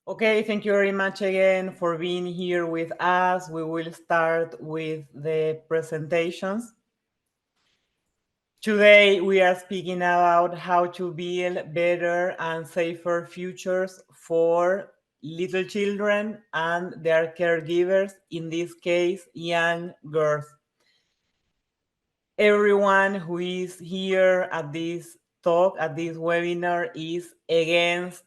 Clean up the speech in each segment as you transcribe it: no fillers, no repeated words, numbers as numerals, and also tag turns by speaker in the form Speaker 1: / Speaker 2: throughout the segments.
Speaker 1: Okay, thank you very much again for being here with us. We will start with the presentations. Today, we are speaking about how to build better and safer futures for little children and their caregivers, in this case, young girls. Everyone who is here at this talk, at this webinar, is against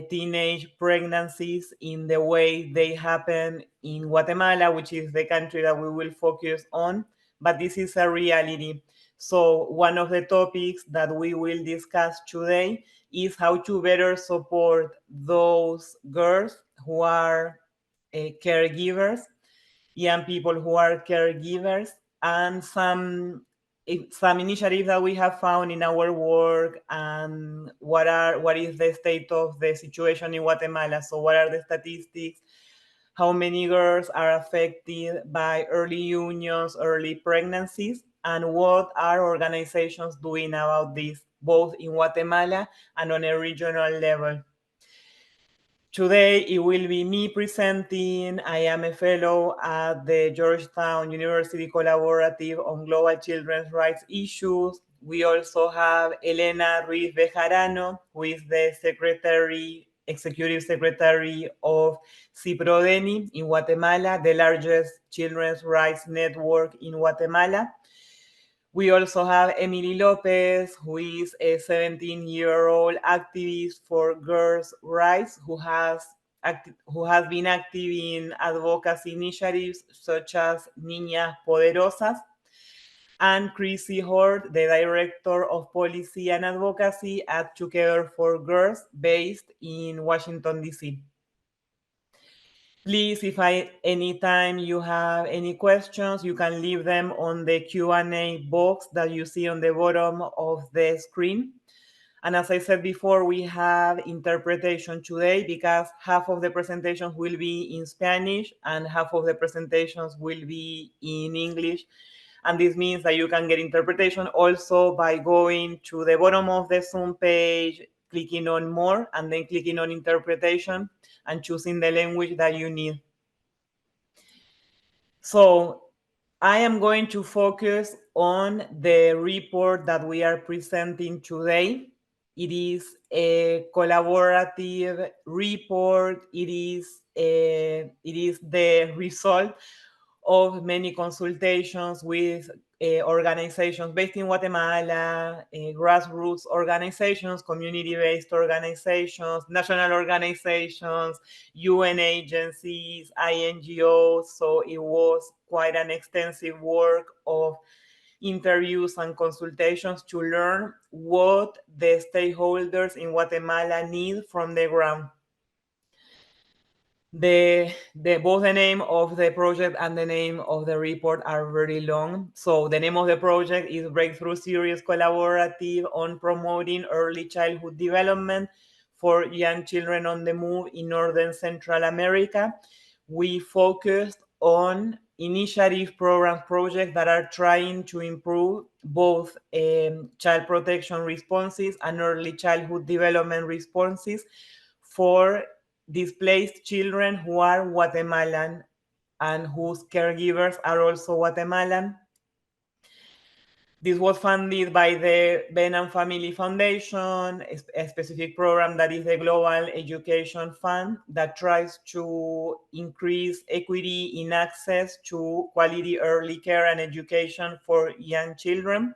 Speaker 1: teenage pregnancies in the way they happen in Guatemala, which is the country that we will focus on. But this is a reality. So one of the topics that we will discuss today is how to better support those girls who are caregivers, young people who are caregivers, and some initiatives that we have found in our work, and what is the state of the situation in Guatemala. So what are the statistics? How many girls are affected by early unions, early pregnancies, and what are organizations doing about this, both in Guatemala and on a regional level? Today, it will be me presenting. I am a fellow at the Georgetown University Collaborative on Global Children's Rights Issues. We also have Elena Ruiz Bejarano, who is the Executive Secretary of CIPRODENI in Guatemala, the largest children's rights network in Guatemala. We also have Emily Lopez, who is a 17-year-old activist for girls' rights, who has been active in advocacy initiatives such as Niñas Poderosas, and Chrissy Hort, the Director of Policy and Advocacy at Together for Girls, based in Washington, D.C. Please, if anytime you have any questions, you can leave them on the Q&A box that you see on the bottom of the screen. And as I said before, we have interpretation today because half of the presentations will be in Spanish and half of the presentations will be in English. And this means that you can get interpretation also by going to the bottom of the Zoom page, clicking on more, and then clicking on interpretation and choosing the language that you need. So I am going to focus on the report that we are presenting today. It is a collaborative report. It is the result of many consultations with organizations based in Guatemala, grassroots organizations, community-based organizations, national organizations, UN agencies, INGOs. So it was quite an extensive work of interviews and consultations to learn what the stakeholders in Guatemala need from the ground. Both the name of the project and the name of the report are very long. So the name of the project is Breakthrough Series Collaborative on Promoting Early Childhood Development for Young Children on the Move in Northern Central America. We focused on initiative program projects that are trying to improve both child protection responses and early childhood development responses for displaced children who are Guatemalan and whose caregivers are also Guatemalan. This was funded by the Ben and Family Foundation, a specific program that is the Global Education Fund that tries to increase equity in access to quality early care and education for young children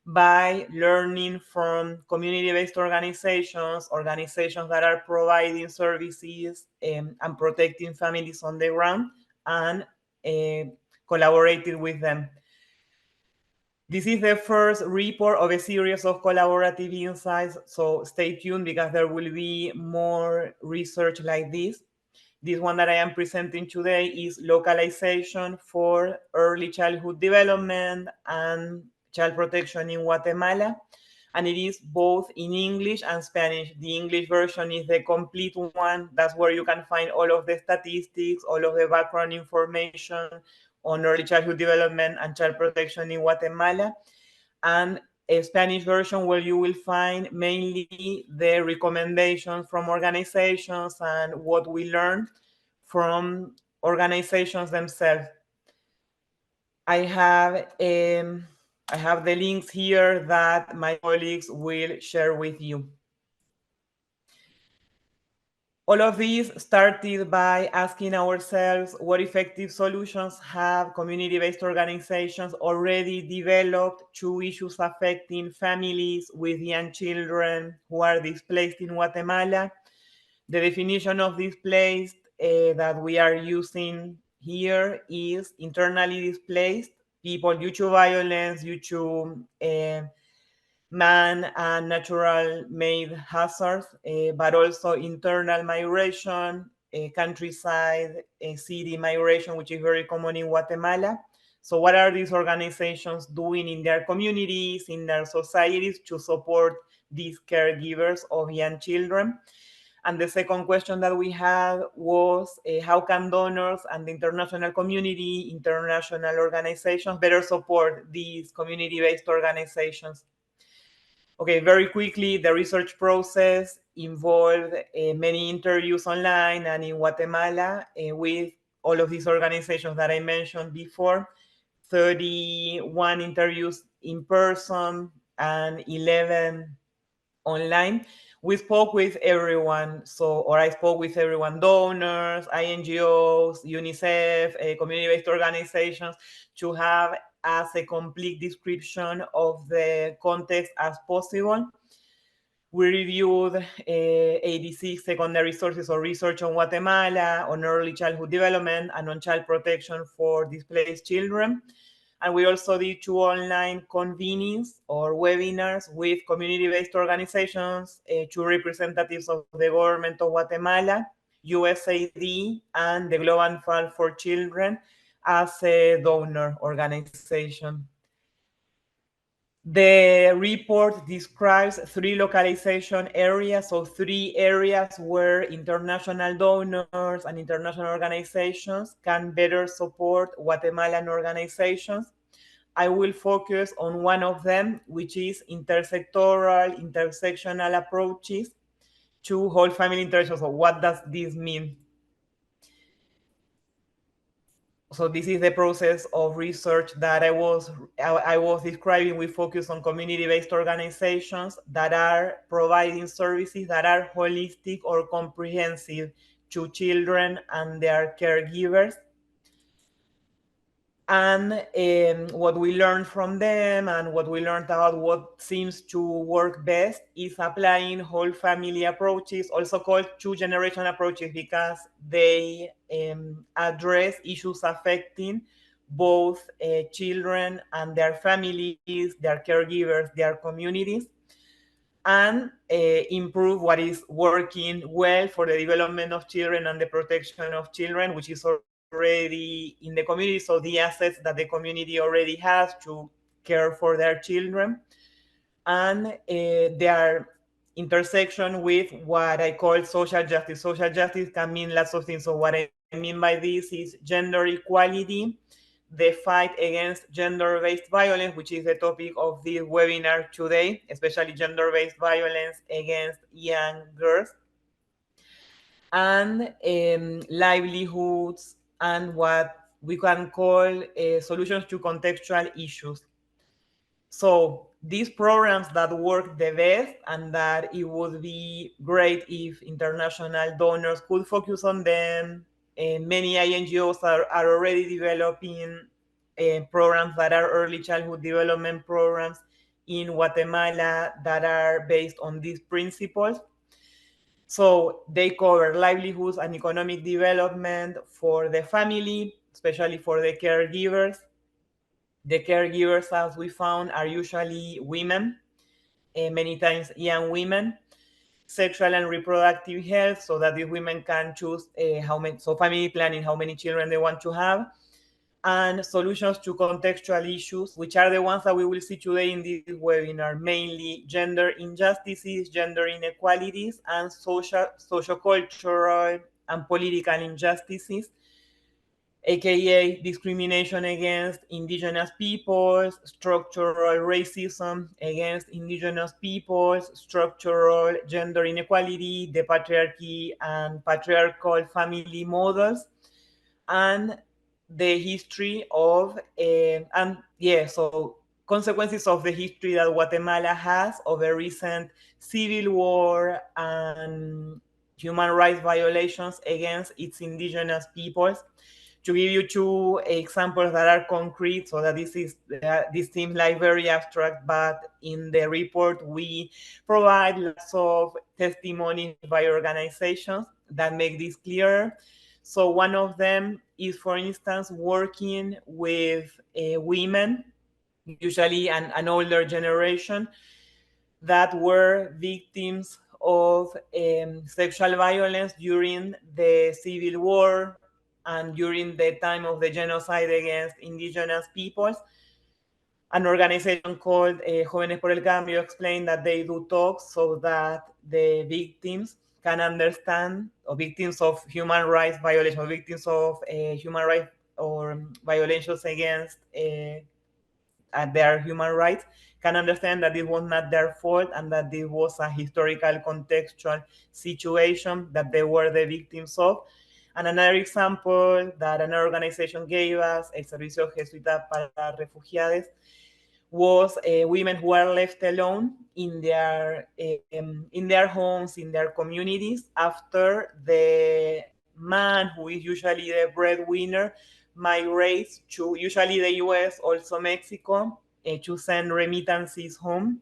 Speaker 1: by learning from community-based organizations that are providing services and protecting families on the ground, and collaborating with them. This is the first report of a series of collaborative insights, so stay tuned because there will be more research like this. This one that I am presenting today is Localization for Early Childhood Development and Child Protection in Guatemala, and it is both in English and Spanish. The English version is the complete one. That's where you can find all of the statistics, all of the background information on early childhood development and child protection in Guatemala. And a Spanish version where you will find mainly the recommendations from organizations and what we learned from organizations themselves. I have the links here that my colleagues will share with you. All of these started by asking ourselves what effective solutions have community-based organizations already developed to issues affecting families with young children who are displaced in Guatemala. The definition of displaced that we are using here is internally displaced people due to violence, due to man and natural made hazards, but also internal migration, countryside, city migration, which is very common in Guatemala. So what are these organizations doing in their communities, in their societies to support these caregivers of young children? And the second question that we had was how can donors and the international community, international organizations better support these community-based organizations? Okay, very quickly, the research process involved many interviews online and in Guatemala with all of these organizations that I mentioned before, 31 interviews in person and 11 online. We spoke with everyone. Or I spoke with everyone, donors, INGOs, UNICEF, community-based organizations, to have as a complete description of the context as possible. We reviewed 86 secondary sources of research on Guatemala, on early childhood development, and on child protection for displaced children. And we also did 2 online convenings or webinars with community-based organizations, 2 representatives of the government of Guatemala, USAID, and the Global Fund for Children as a donor organization. The report describes 3 localization areas, so 3 areas where international donors and international organizations can better support Guatemalan organizations. I will focus on one of them, which is intersectional approaches to whole family intervention. So what does this mean? So this is the process of research that I was describing. We focus on community-based organizations that are providing services that are holistic or comprehensive to children and their caregivers. And what we learned from them and what we learned about what seems to work best is applying whole family approaches, also called 2-generation approaches, because they address issues affecting both children and their families, their caregivers, their communities, and improve what is working well for the development of children and the protection of children, which is already in the community. So the assets that the community already has to care for their children, and their intersection with what I call social justice. Social justice can mean lots of things. So what I mean by this is gender equality, the fight against gender-based violence, which is the topic of this webinar today, especially gender-based violence against young girls, and livelihoods, and what we can call solutions to contextual issues. So these programs that work the best, and that it would be great if international donors could focus on them. Many INGOs are already developing programs that are early childhood development programs in Guatemala that are based on these principles. So they cover livelihoods and economic development for the family, especially for the caregivers. The caregivers, as we found, are usually women, many times young women. Sexual and reproductive health, so that these women can choose how many, so family planning, how many children they want to have. And solutions to contextual issues, which are the ones that we will see today in this webinar, mainly gender injustices, gender inequalities, and social, sociocultural, and political injustices. aka discrimination against indigenous peoples, structural racism against indigenous peoples, structural gender inequality, the patriarchy and patriarchal family models, and the history of and yeah, so consequences of the history that Guatemala has of a recent civil war and human rights violations against its indigenous peoples. To give you two examples that are concrete, so that this seems like very abstract, but in the report we provide lots of testimonies by organizations that make this clearer. So one of them is, for instance, working with women, usually an older generation, that were victims of sexual violence during the Civil War and during the time of the genocide against indigenous peoples. An organization called Jóvenes por el Cambio explained that they do talks so that the victims can understand, or victims of human rights violations, or victims of human rights or violations against their human rights, can understand that it was not their fault and that this was a historical contextual situation that they were the victims of. And another example that an organization gave us, El Servicio Jesuita para Refugiados, was women who are left alone in their homes, in their communities, after the man who is usually the breadwinner migrates to usually the US, also Mexico, to send remittances home.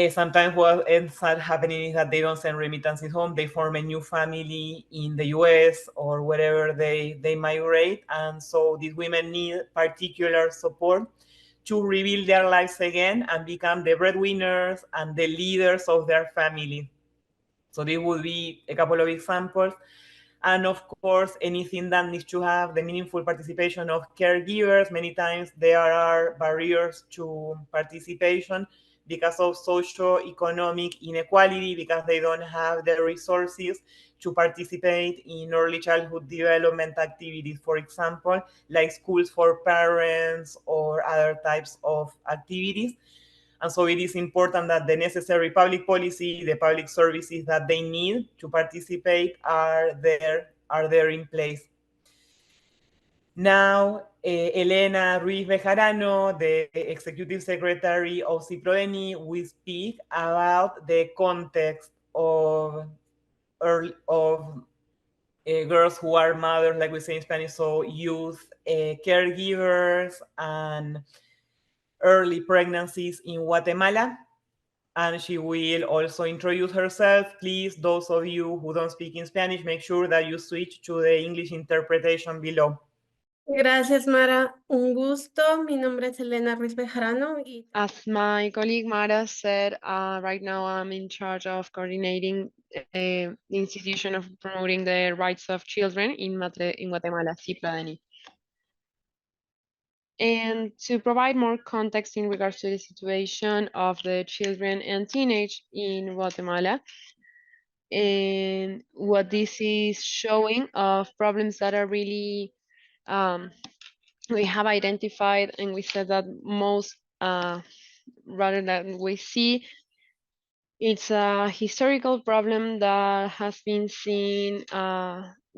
Speaker 1: Sometimes what ends up happening is that they don't send remittances home. They form a new family in the US or wherever they migrate. And so these women need particular support to rebuild their lives again and become the breadwinners and the leaders of their family. So this would be a couple of examples. And of course, anything that needs to have the meaningful participation of caregivers. Many times there are barriers to participation because of socio-economic inequality, because they don't have the resources to participate in early childhood development activities, for example, like schools for parents or other types of activities. And so it is important that the necessary public policy, the public services that they need to participate are there in place. Now, Elena Ruiz Bejarano, the executive secretary of CIPRODENI, will speak about the context of girls who are mothers, like we say in Spanish, so youth caregivers and early pregnancies in Guatemala. And she will also introduce herself. Please, those of you who don't speak in Spanish, make sure that you switch to the English interpretation below.
Speaker 2: Gracias, Mara. Un gusto. Mi nombre es Elena Ruiz Bejarano.
Speaker 3: As my colleague Mara said, right now I'm in charge of coordinating the institution of promoting the rights of children in Guatemala, CIPRODENI. And to provide more context in regards to the situation of the children and teenage in Guatemala, and what this is showing of problems that are really we have identified, and we said that most rather than we see, it's a historical problem that has been seen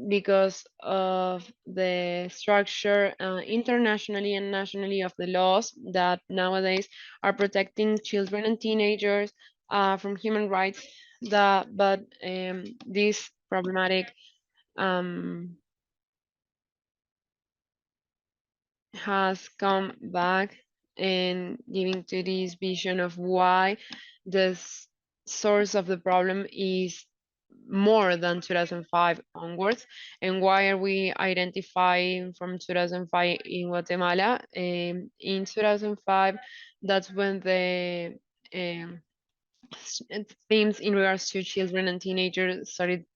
Speaker 3: because of the structure internationally and nationally of the laws that nowadays are protecting children and teenagers from human rights. But this problematic has come back and giving to this vision of why the source of the problem is more than 2005 onwards, and why are we identifying from 2005 in Guatemala. In 2005, that's when the themes in regards to children and teenagers started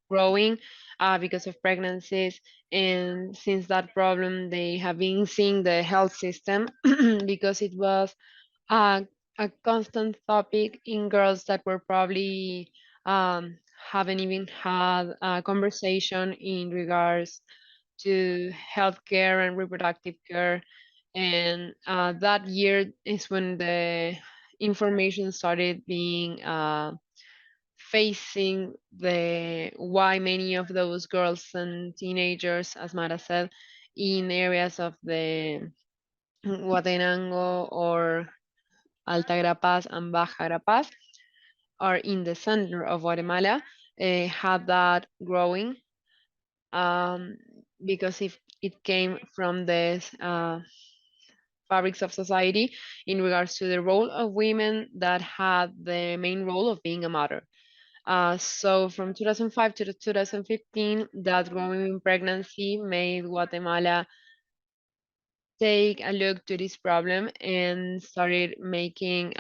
Speaker 3: growing because of pregnancies. And since that problem, they have been seeing the health system because it was a, a constant topic in girls that were probably haven't even had a conversation in regards to healthcare and reproductive care. And that year is when the information started being facing the why many of those girls and teenagers, as Mara said, in areas of the Huehuetenango or Alta Verapaz and Baja Verapaz are in the center of Guatemala, had that growing, um, because if it came from the fabrics of society in regards to the role of women that had the main role of being a mother. So from 2005 to 2015, that growing pregnancy made Guatemala take a look to this problem and started making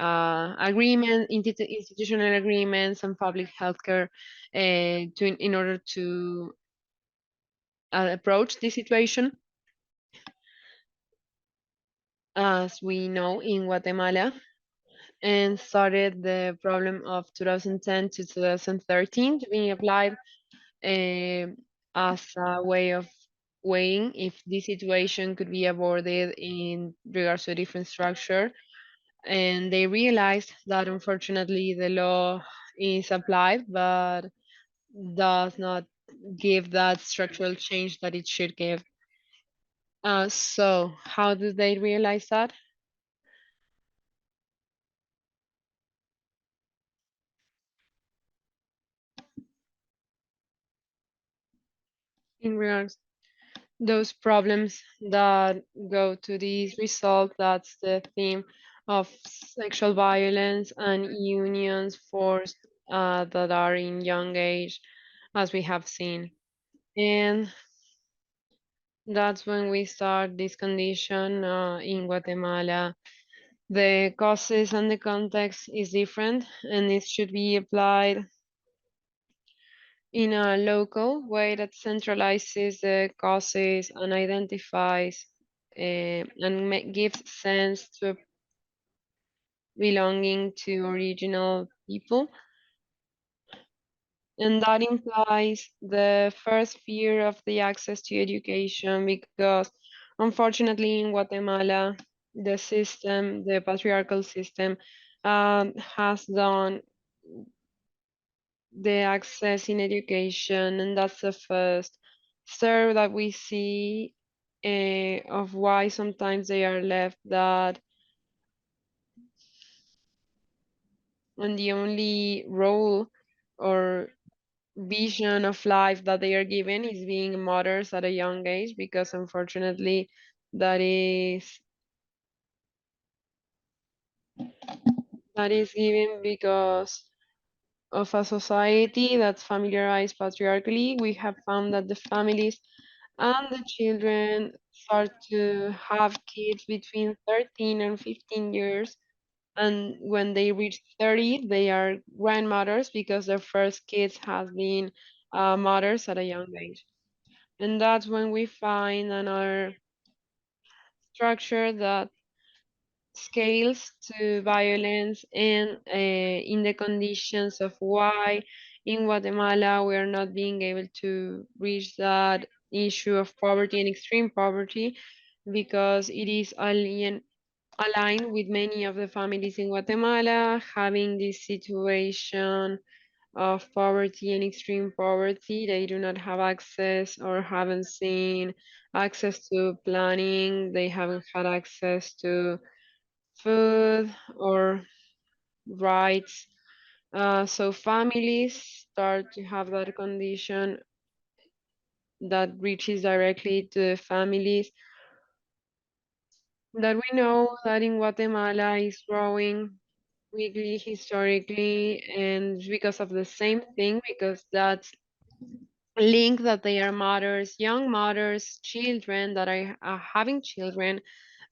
Speaker 3: institutional agreements and public healthcare in order to approach this situation. As we know in Guatemala, and started the problem of 2010 to 2013 to be applied uh, as a way of weighing if this situation could be avoided in regards to a different structure. And they realized that unfortunately the law is applied but does not give that structural change that it should give. So how do they realize that? In regards those problems that go to these results, that's the theme of sexual violence and unions forced that are in young age, as we have seen. And that's when we start this condition in Guatemala. The causes and the context is different, and it should be applied in a local way that centralizes the causes and identifies and gives sense to belonging to original people. And that implies the first fear of the access to education because unfortunately in Guatemala, the system, the patriarchal system, has done the access in education, and that's the first step that we see of why sometimes they are left that and the only role or vision of life that they are given is being mothers at a young age because unfortunately that is that is given because of a society that's familiarized patriarchally. We have found that the families and the children start to have kids between 13 and 15 years. And when they reach 30, they are grandmothers because their first kids have been mothers at a young age. And that's when we find another structure that scales to violence and in the conditions of why in Guatemala we are not being able to reach that issue of poverty and extreme poverty because it is aligned with many of the families in Guatemala having this situation of poverty and extreme poverty. They do not have access or haven't seen access to planning. They haven't had access to food or rights. So families start to have that condition that reaches directly to the families that we know that in Guatemala is growing weekly historically and because of the same thing because that's link that they are mothers, young mothers, children that are having children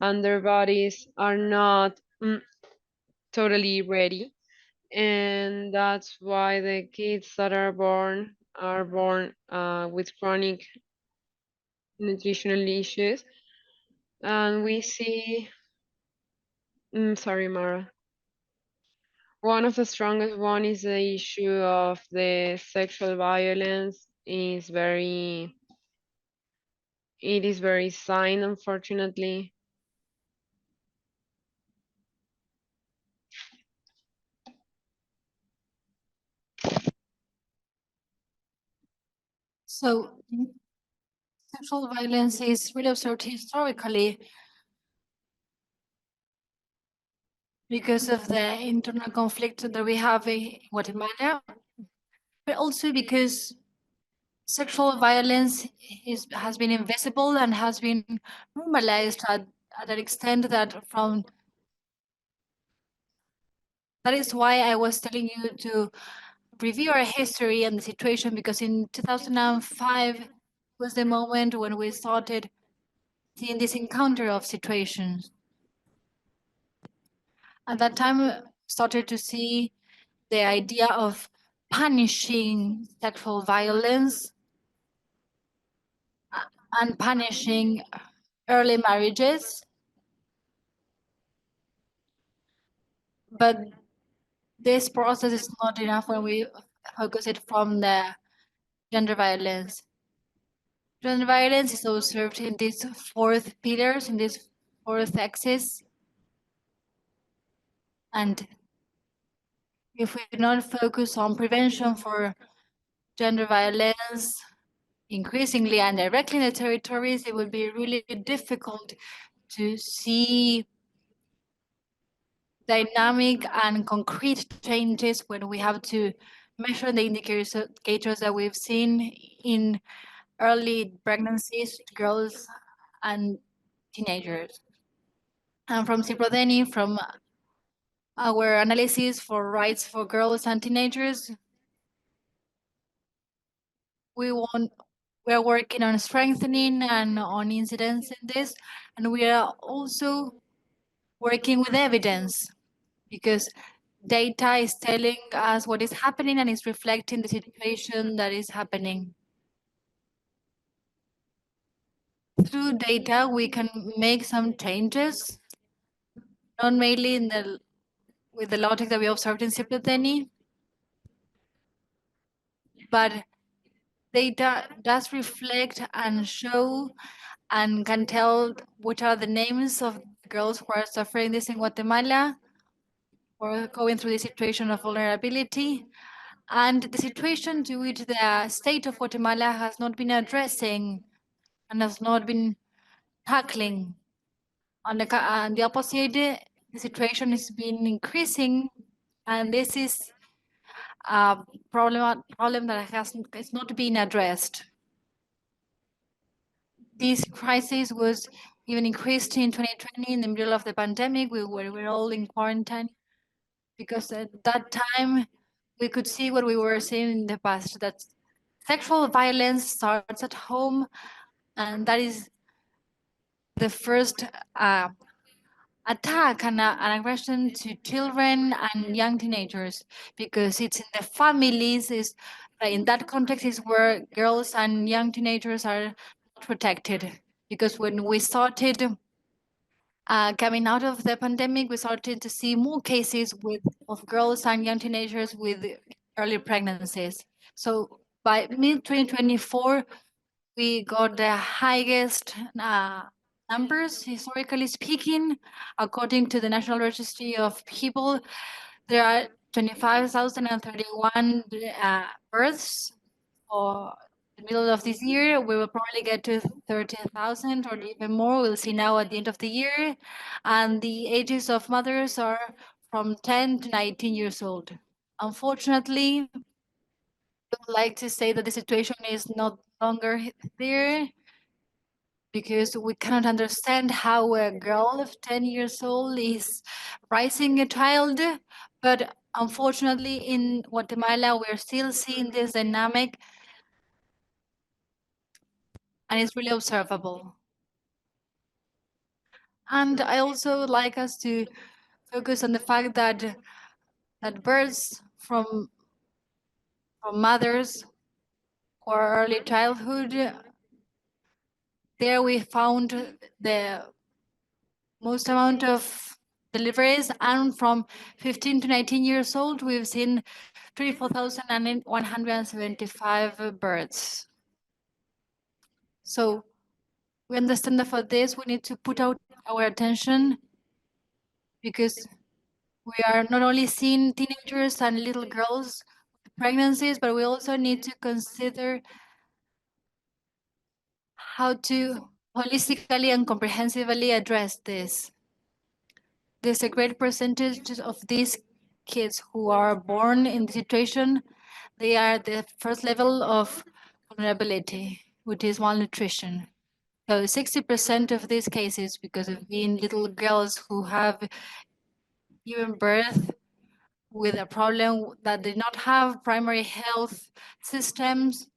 Speaker 3: and their bodies are not totally ready. And that's why the kids that are born with chronic nutritional issues. And we see, sorry, Mara. One of the strongest one is the issue of the sexual violence is very it is very sign, unfortunately.
Speaker 4: So sexual violence is really observed historically because of the internal conflict that we have in Guatemala, but also because sexual violence has been invisible and has been normalized at an extent that from that is why I was telling you to review our history and the situation, because in 2005 was the moment when we started seeing this encounter of situations. At that time, started to see the idea of punishing sexual violence and punishing early marriages. But this process is not enough when we focus it from the gender violence. Gender violence is observed in these fourth pillars, in these fourth axis. And if we do not focus on prevention for gender violence, increasingly and directly in the territories, it would be really difficult to see dynamic and concrete changes when we have to measure the indicators that we've seen in early pregnancies, girls and teenagers. And from Ciprodeni, from our analysis for rights for girls and teenagers, we want we're working on strengthening and on incidents in this, and we are also working with evidence, because data is telling us what is happening and is reflecting the situation that is happening. Through data, we can make some changes, not mainly in the with the logic that we observed in Ciploteni, but data does reflect and show and can tell which are the names of girls who are suffering this in Guatemala or going through the situation of vulnerability, and the situation to which the state of Guatemala has not been addressing and has not been tackling. On the opposite, the situation has been increasing, and this is a problem that is not being addressed. This crisis was even increased in 2020 in the middle of the pandemic. We were all in quarantine, because at that time we could see what we were seeing in the past, that sexual violence starts at home, and that is the first attack and an aggression to children and young teenagers, because it's in the families, is in that context is where girls and young teenagers are protected. Because when we started coming out of the pandemic, we started to see more cases of girls and young teenagers with early pregnancies. So by mid 2024, we got the highest numbers, historically speaking. According to the National Registry of People, there are 25,031 births for the middle of this year. We will probably get to 30,000 or even more. We'll see now at the end of the year. And the ages of mothers are from 10 to 19 years old. Unfortunately, I would like to say that the situation is not longer there, because we cannot understand how a girl of 10 years old is raising a child. But unfortunately, in Guatemala, we're still seeing this dynamic, and it's really observable. And I also like us to focus on the fact that births from mothers or early childhood, there we found the most amount of deliveries, and from 15 to 19 years old, we've seen 34,175 births. So We understand that for this, we need to put out our attention because we are not only seeing teenagers and little girls with pregnancies, but we also need to consider how to holistically and comprehensively address this. There's a great percentage of these kids who are born in the situation, they are the first level of vulnerability, which is malnutrition. So 60% of these cases, because of being little girls who have given birth with a problem that did not have primary health systems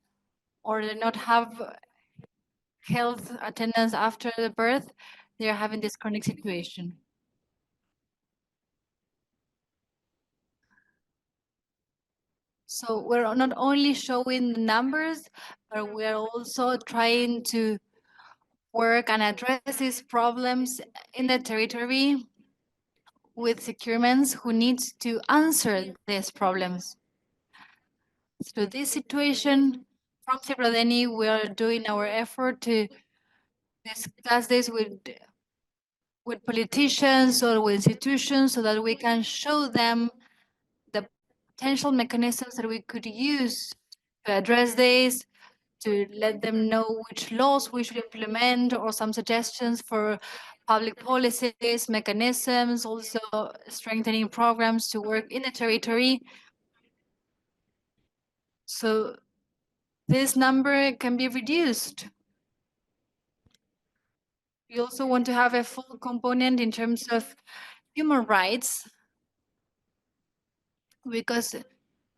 Speaker 4: or did not have health attendance after the birth, they are having this chronic situation. So we're not only showing the numbers, but we're also trying to work and address these problems in the territory with securements who need to answer these problems. So this situation, from Ciprodeni, we are doing our effort to discuss this with politicians or with institutions so that we can show them the potential mechanisms that we could use to address this, to let them know which laws we should implement or some suggestions for public policies, mechanisms, also strengthening programs to work in the territory. So this number can be reduced. We also want to have a full component in terms of human rights, because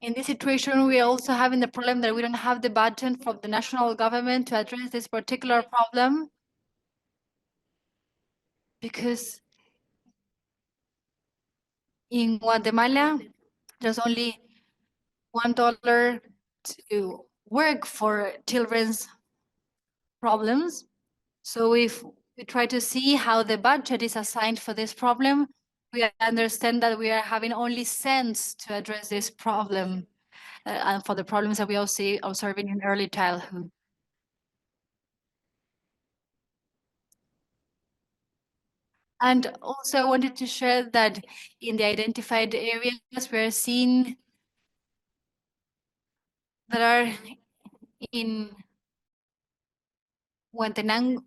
Speaker 4: in this situation, we are also having the problem that we don't have the budget from the national government to address this particular problem, because in Guatemala, there's only $1 to work for children's problems. So if we try to see how the budget is assigned for this problem, we understand that we are having only cents to address this problem and for the problems that we all see observing in early childhood. And also I wanted to share that in the identified areas, we are seeing that are in Huentenango,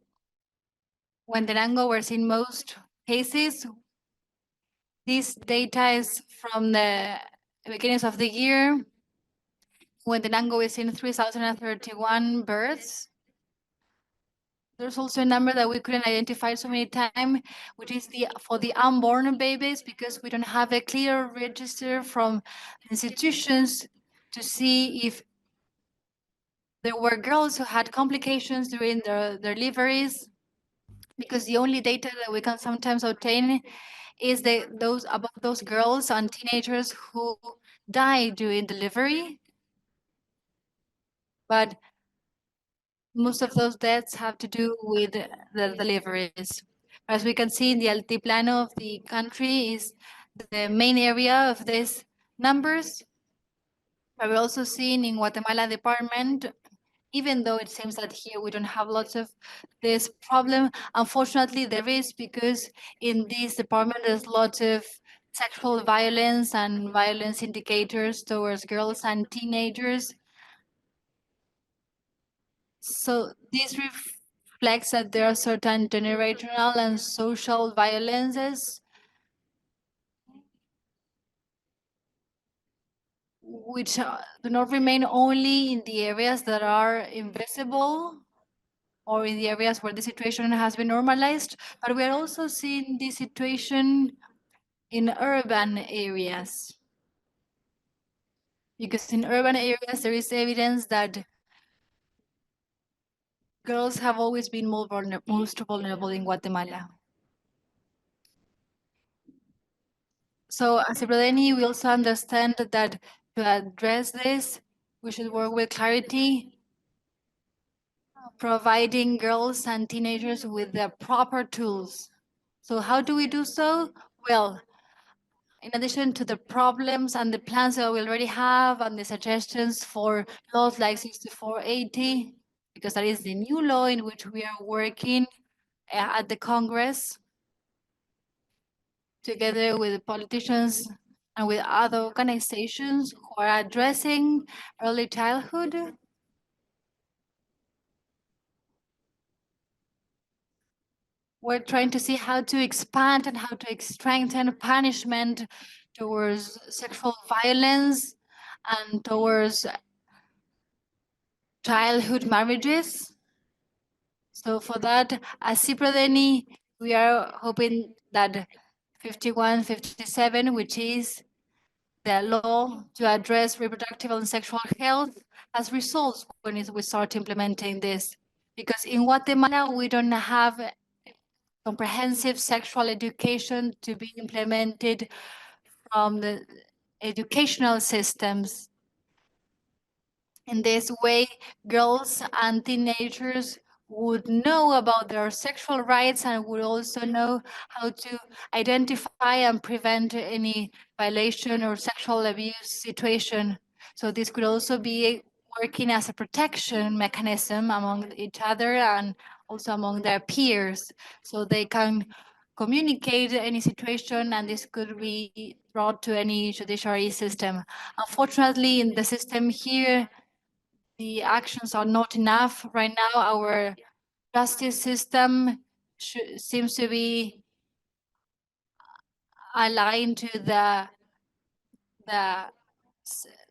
Speaker 4: we're seeing most cases. This data is from the beginnings of the year. Huentenango is in 3,031 births. There's also a number that we couldn't identify so many times, which is for the unborn babies, because we don't have a clear register from institutions to see if there were girls who had complications during their deliveries, because the only data that we can sometimes obtain is about those girls and teenagers who die during delivery. But most of those deaths have to do with the deliveries. As we can see, the altiplano of the country is the main area of these numbers. But we're also seeing in Guatemala department, even though it seems that here we don't have lots of this problem, unfortunately there is, because in this department there's lots of sexual violence and violence indicators towards girls and teenagers. So this reflects that there are certain generational and social violences which do not remain only in the areas that are invisible or in the areas where the situation has been normalized, but we are also seeing this situation in urban areas. Because in urban areas, there is evidence that girls have always been most vulnerable in Guatemala. So as a Brodeni, we also understand that to address this, we should work with clarity, providing girls and teenagers with the proper tools. So how do we do so? Well, in addition to the problems and the plans that we already have and the suggestions for laws like 6480, because that is the new law in which we are working at the Congress together with politicians and with other organizations who are addressing early childhood. We're trying to see how to expand and how to strengthen punishment towards sexual violence and towards childhood marriages. So for that, as Ciprodeni, we are hoping that 5157, which is the law to address reproductive and sexual health, has results when we start implementing this. Because in Guatemala, we don't have comprehensive sexual education to be implemented from the educational systems. In this way, girls and teenagers would know about their sexual rights and would also know how to identify and prevent any violation or sexual abuse situation. So this could also be working as a protection mechanism among each other and also among their peers, so they can communicate any situation and this could be brought to any judiciary system. Unfortunately, in the system here, the actions are not enough. Right now, our justice system seems to be aligned to the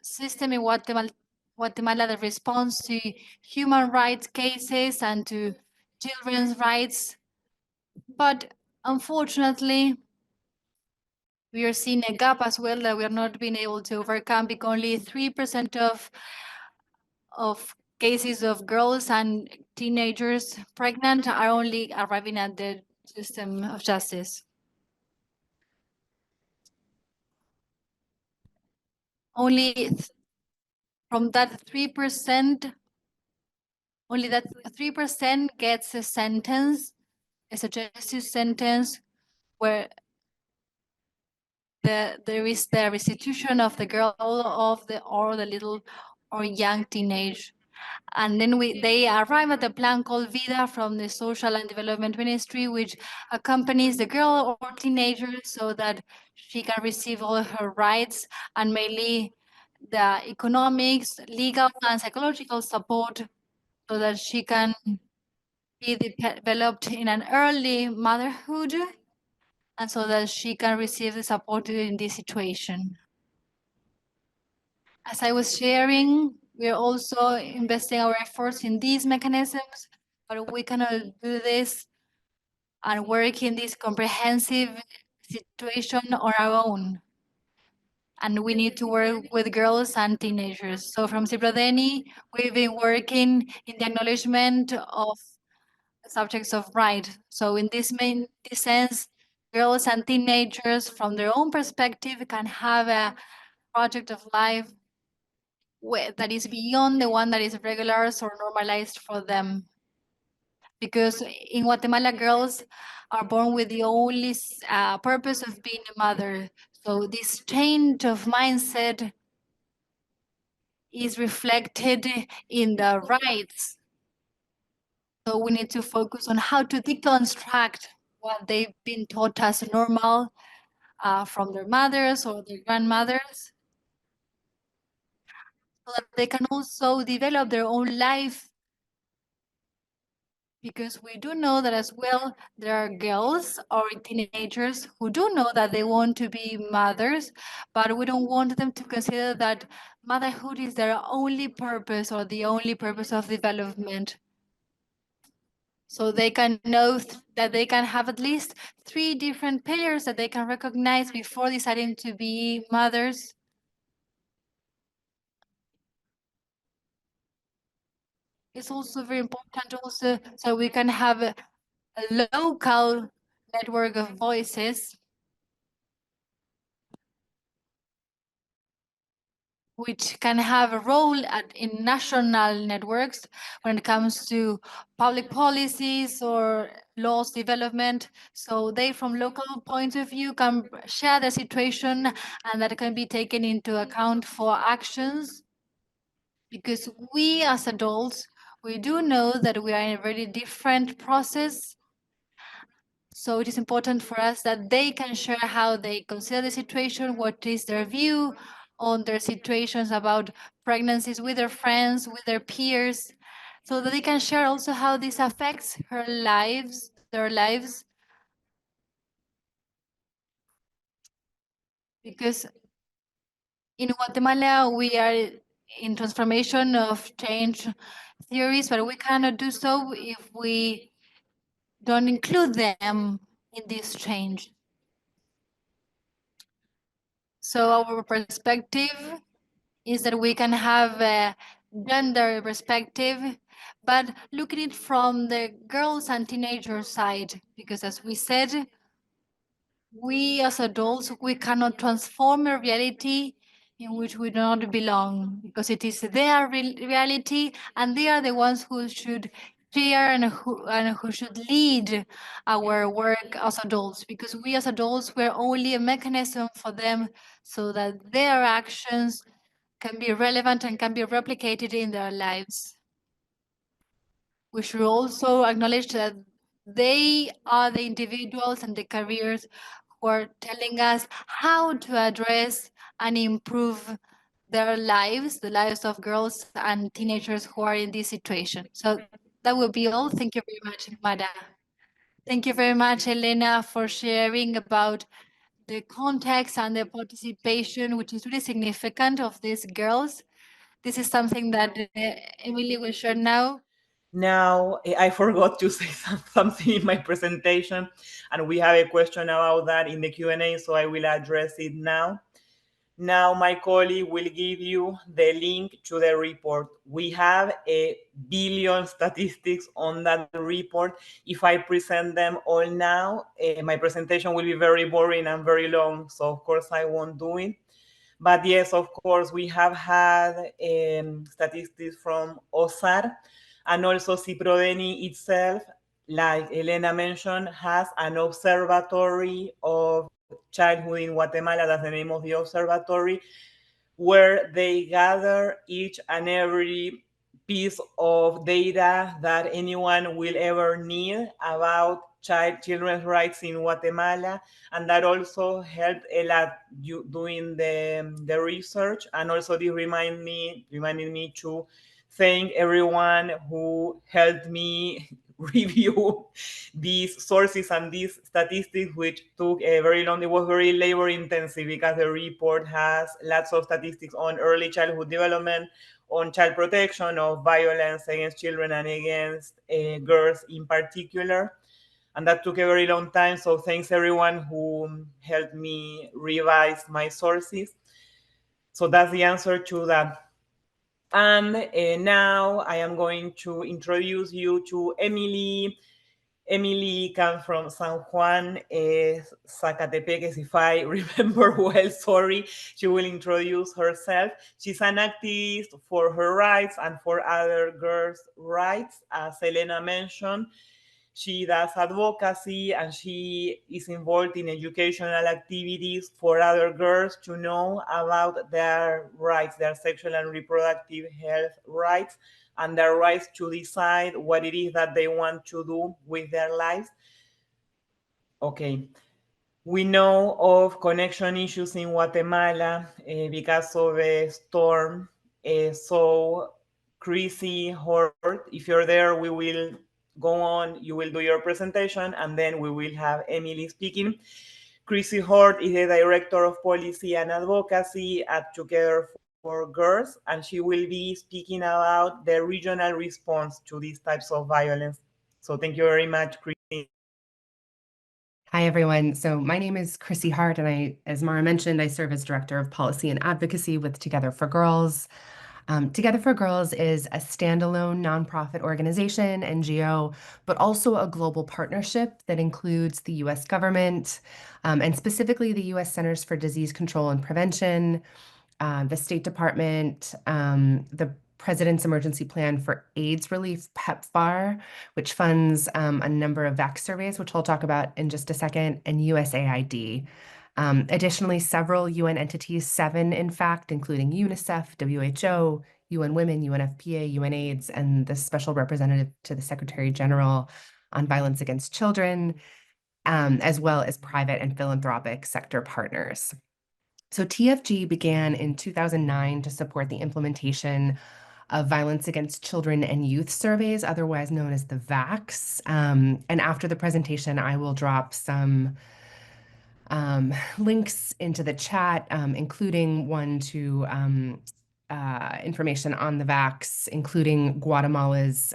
Speaker 4: system in Guatemala that responds to human rights cases and to children's rights. But unfortunately, we are seeing a gap as well that we are not being able to overcome because only 3% of cases of girls and teenagers pregnant are only arriving at the system of justice. Only from that 3%, only that 3% gets a sentence, a suggested sentence where there is the restitution of the girl or the little or young teenage. And then they arrive at a plan called Vida from the Social and Development Ministry, which accompanies the girl or teenager so that she can receive all her rights and mainly the economics, legal, and psychological support so that she can be developed in an early motherhood and so that she can receive the support in this situation. As I was sharing, we are also investing our efforts in these mechanisms, but we cannot do this and work in this comprehensive situation on our own. And we need to work with girls and teenagers. So from Ciprodeni, we've been working in the acknowledgement of subjects of right. So in this sense, girls and teenagers from their own perspective can have a project of life that is beyond the one that is regularized or normalized for them. Because in Guatemala, girls are born with the only purpose of being a mother. So this change of mindset is reflected in the rights. So we need to focus on how to deconstruct what they've been taught as normal from their mothers or their grandmothers, so that they can also develop their own life. Because we do know that as well, there are girls or teenagers who do know that they want to be mothers, but we don't want them to consider that motherhood is their only purpose or the only purpose of development. So they can know that they can have at least 3 different pillars that they can recognize before deciding to be mothers. It's also very important also so we can have a local network of voices which can have a role in national networks when it comes to public policies or laws development. So they, from local point of view, can share the situation and that can be taken into account for actions. Because we as adults, We do know that we are in a very different process. So it is important for us that they can share how they consider the situation, what is their view on their situations about pregnancies with their friends, with their peers, so that they can share also how this affects their lives. Because in Guatemala, we are in transformation of change theories, but we cannot do so if we don't include them in this change. So our perspective is that we can have a gender perspective, but looking at it from the girls and teenagers side, because as we said, we as adults, we cannot transform a reality in which we do not belong, because it is their reality, and they are the ones who should share and who should lead our work as adults, because we as adults, we're only a mechanism for them so that their actions can be relevant and can be replicated in their lives. We should also acknowledge that they are the individuals and the careers who are telling us how to address and improve their lives, the lives of girls and teenagers who are in this situation. So that will be all. Thank you very much, Mada. Thank you very much, Elena, for sharing about the context and the participation, which is really significant of these girls. This is something that Emily will share now.
Speaker 1: Now, I forgot to say something in my presentation, and we have a question about that in the Q&A, so I will address it now. Now, my colleague will give you the link to the report. We have a billion statistics on that report. If I present them all now, my presentation will be very boring and very long, so of course I won't do it. But yes, of course, we have had statistics from OSAR, and also CIPRODENI itself, like Elena mentioned, has an observatory of childhood in Guatemala. That's the name of the observatory, where they gather each and every piece of data that anyone will ever need about children's rights in Guatemala, and that also helped a lot doing the research. And also this reminded me to thank everyone who helped me review these sources and these statistics, which took a very long, it was very labor intensive, because the report has lots of statistics on early childhood development, on child protection, of violence against children and against girls in particular. And that took a very long time. So thanks everyone who helped me revise my sources. So that's the answer to that. And now I am going to introduce you to Emily. Emily comes from San Juan, Zacatepeques, if I remember well, sorry. She will introduce herself. She's an activist for her rights and for other girls' rights, as Elena mentioned. She does advocacy, and she is involved in educational activities for other girls to know about their rights, their sexual and reproductive health rights, and their rights to decide what it is that they want to do with their lives. Okay. We know of connection issues in Guatemala because of a storm. So, Chrissy Hort, if you're there, we will go on. You will do your presentation, and then we will have Emily speaking. Chrissy Hort is the Director of Policy and Advocacy at Together for Girls, and she will be speaking about the regional response to these types of violence. So thank you very much, Chrissy.
Speaker 5: Hi, everyone. So my name is Chrissy Hart, and as Mara mentioned, I serve as Director of Policy and Advocacy with Together for Girls. Together for Girls is a standalone nonprofit organization, NGO, but also a global partnership that includes the U.S. government, and specifically the U.S. Centers for Disease Control and Prevention, the State Department, the President's Emergency Plan for AIDS Relief, PEPFAR, which funds a number of vax surveys, which I'll talk about in just a second, and USAID. Additionally, several UN entities, 7 in fact, including UNICEF, WHO, UN Women, UNFPA, UNAIDS, and the Special Representative to the Secretary General on Violence Against Children, as well as private and philanthropic sector partners. So TFG began in 2009 to support the implementation of violence against children and youth surveys, otherwise known as the VACs. And after the presentation, I will drop some links into the chat, including one to information on the VACs, including Guatemala's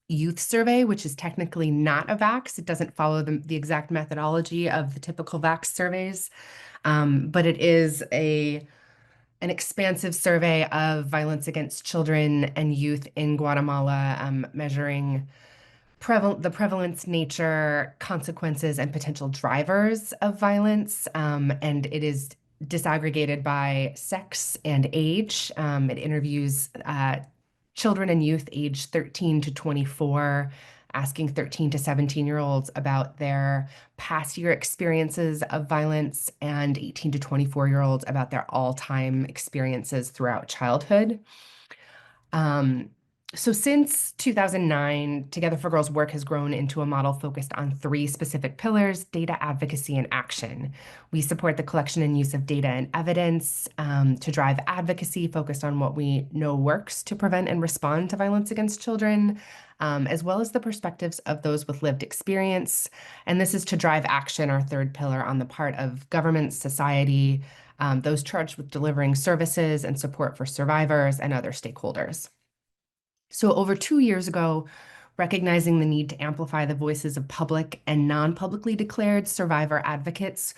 Speaker 5: youth survey, which is technically not a VAX. It doesn't follow the exact methodology of the typical VAX surveys, but it is an expansive survey of violence against children and youth in Guatemala, measuring the prevalence, nature, consequences, and potential drivers of violence. And it is disaggregated by sex and age. It interviews children and youth aged 13 to 24, asking 13 to 17-year-olds about their past year experiences of violence, and 18 to 24-year-olds about their all-time experiences throughout childhood. So since 2009, Together for Girls' work has grown into a model focused on 3 specific pillars: data, advocacy, and action. We support the collection and use of data and evidence to drive advocacy focused on what we know works to prevent and respond to violence against children, as well as the perspectives of those with lived experience. And this is to drive action, our 3rd pillar, on the part of government, society, those charged with delivering services and support for survivors and other stakeholders. So over 2 years ago, recognizing the need to amplify the voices of public and non-publicly declared survivor advocates,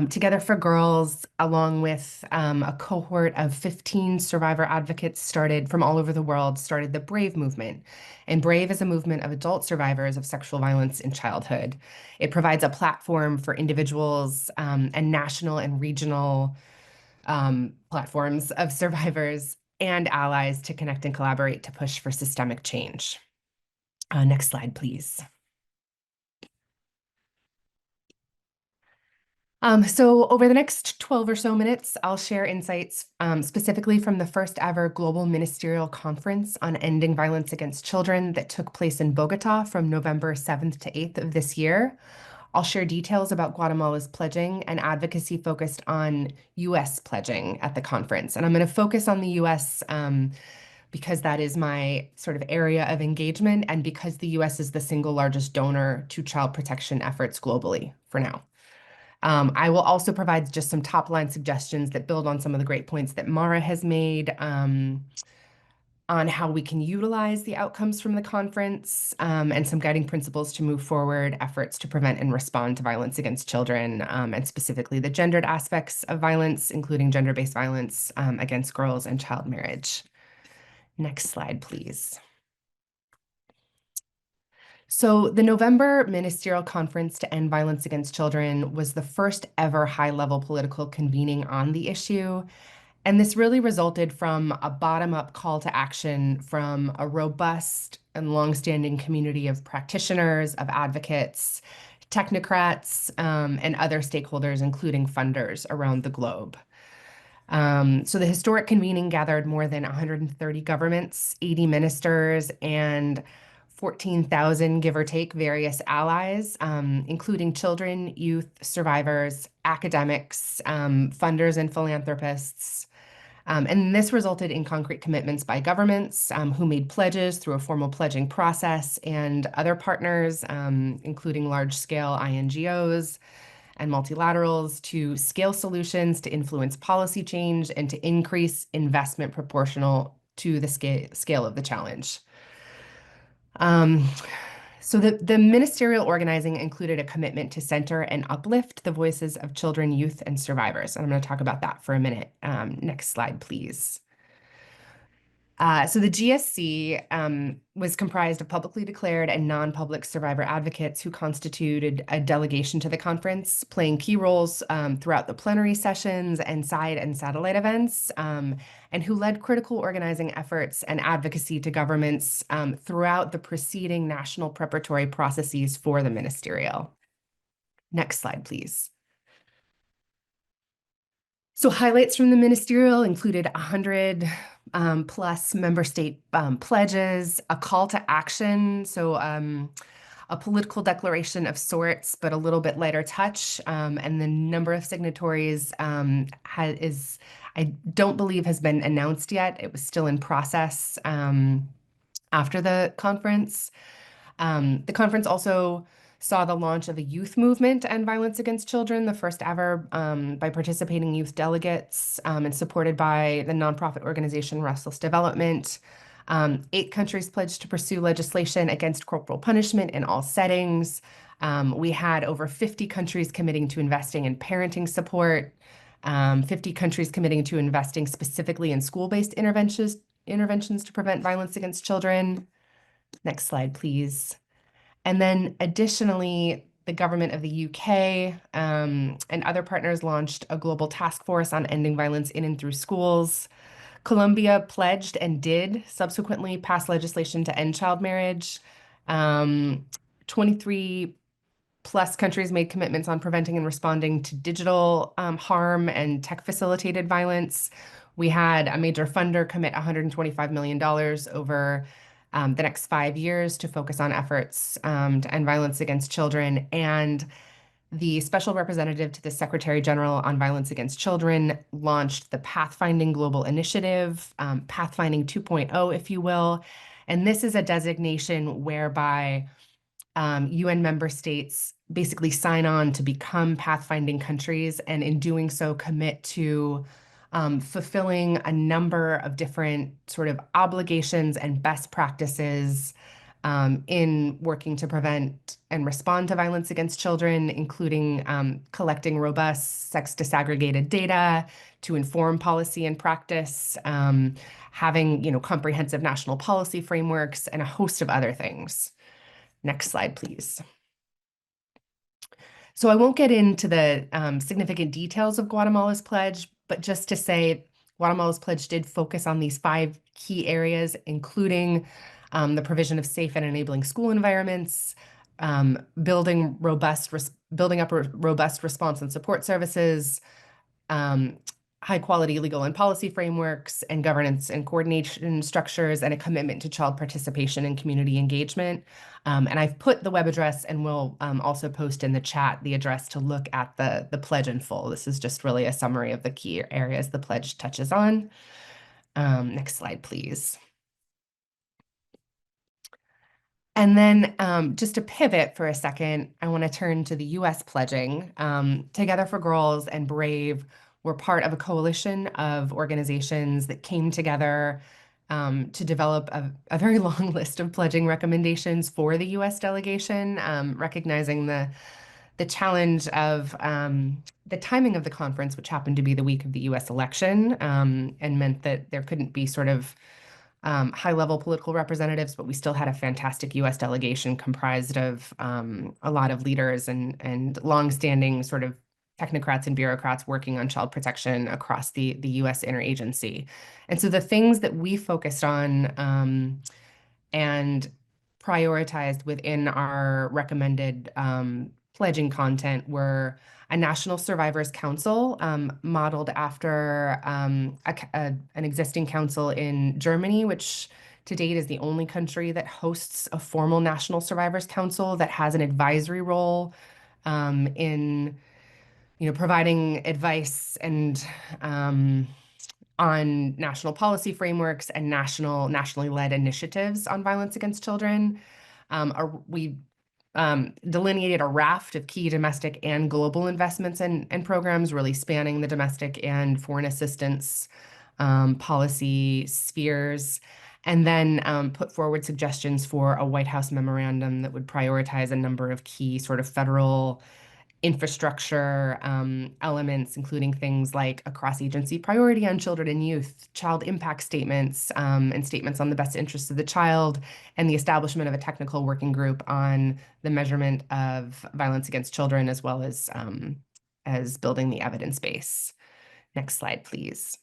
Speaker 5: Together for Girls, along with a cohort of 15 survivor advocates from all over the world, started the BRAVE movement. And BRAVE is a movement of adult survivors of sexual violence in childhood. It provides a platform for individuals and national and regional platforms of survivors and allies to connect and collaborate to push for systemic change. Next slide, please. So over the next 12 or so minutes, I'll share insights specifically from the first ever Global Ministerial Conference on Ending Violence Against Children that took place in Bogota from November 7th to 8th of this year. I'll share details about Guatemala's pledging and advocacy focused on U.S. pledging at the conference. And I'm going to focus on the U.S. Because that is my sort of area of engagement, and because the U.S. is the single largest donor to child protection efforts globally for now. I will also provide just some top-line suggestions that build on some of the great points that Mara has made on how we can utilize the outcomes from the conference, and some guiding principles to move forward efforts to prevent and respond to violence against children, and specifically the gendered aspects of violence, including gender-based violence against girls and child marriage. Next slide, please. So the November Ministerial Conference to End Violence Against Children was the first ever high-level political convening on the issue. And this really resulted from a bottom-up call to action from a robust and longstanding community of practitioners, of advocates, technocrats, and other stakeholders, including funders around the globe. So the historic convening gathered more than 130 governments, 80 ministers, and 14,000, give or take, various allies, including children, youth, survivors, academics, funders, and philanthropists. And this resulted in concrete commitments by governments who made pledges through a formal pledging process, and other partners, including large-scale INGOs and multilaterals, to scale solutions, to influence policy change, and to increase investment proportional to the scale of the challenge. So the ministerial organizing included a commitment to center and uplift the voices of children, youth, and survivors. And I'm going to talk about that for a minute. Next slide, please. So the GSC was comprised of publicly declared and non-public survivor advocates who constituted a delegation to the conference, playing key roles throughout the plenary sessions and side and satellite events, and who led critical organizing efforts and advocacy to governments throughout the preceding national preparatory processes for the ministerial. Next slide, please. So highlights from the ministerial included 100 plus member state pledges, a call to action, so a political declaration of sorts, but a little bit lighter touch, and the number of signatories I don't believe has been announced yet. It was still in process after the conference. The conference also saw the launch of a youth movement to end violence against children, the first ever by participating youth delegates and supported by the nonprofit organization Restless Development. 8 countries pledged to pursue legislation against corporal punishment in all settings. We had over 50 countries committing to investing in parenting support, 50 countries committing to investing specifically in school-based interventions to prevent violence against children. Next slide, please. And then additionally, the government of the UK and other partners launched a global task force on ending violence in and through schools. Colombia pledged and did subsequently pass legislation to end child marriage. 23 plus countries made commitments on preventing and responding to digital harm and tech-facilitated violence. We had a major funder commit $125 million over the next 5 years to focus on efforts to end violence against children. And the special representative to the Secretary General on Violence Against Children launched the Pathfinding Global Initiative, Pathfinding 2.0, if you will. And this is a designation whereby UN member states basically sign on to become pathfinding countries, and in doing so commit to fulfilling a number of different sort of obligations and best practices in working to prevent and respond to violence against children, including collecting robust sex disaggregated data to inform policy and practice, having comprehensive national policy frameworks, and a host of other things. Next slide, please. So I won't get into the significant details of Guatemala's pledge, but just to say Guatemala's pledge did focus on these 5 key areas, including the provision of safe and enabling school environments, building up robust response and support services, high quality legal and policy frameworks and governance and coordination structures, and a commitment to child participation and community engagement. And I've put the web address and will also post in the chat the address to look at the pledge in full. This is just really a summary of the key areas the pledge touches on. Next slide, please. And then just to pivot for a second, I want to turn to the US pledging. Together for Girls and Brave were part of a coalition of organizations that came together to develop a very long list of pledging recommendations for the US delegation, recognizing the challenge of the timing of the conference, which happened to be the week of the US election, and meant that there couldn't be sort of high-level political representatives, but we still had a fantastic U.S. delegation comprised of a lot of leaders and longstanding sort of technocrats and bureaucrats working on child protection across the U.S. interagency. And so the things that we focused on and prioritized within our recommended pledging content were a National Survivors Council modeled after an existing council in Germany, which to date is the only country that hosts a formal National Survivors Council that has an advisory role in providing advice and on national policy frameworks and nationally led initiatives on violence against children. We delineated a raft of key domestic and global investments and programs really spanning the domestic and foreign assistance policy spheres, and then put forward suggestions for a White House memorandum that would prioritize a number of key sort of federal infrastructure elements, including things like a cross-agency priority on children and youth, child impact statements, and statements on the best interests of the child, and the establishment of a technical working group on the measurement of violence against children, as well as building the evidence base. Next slide, please.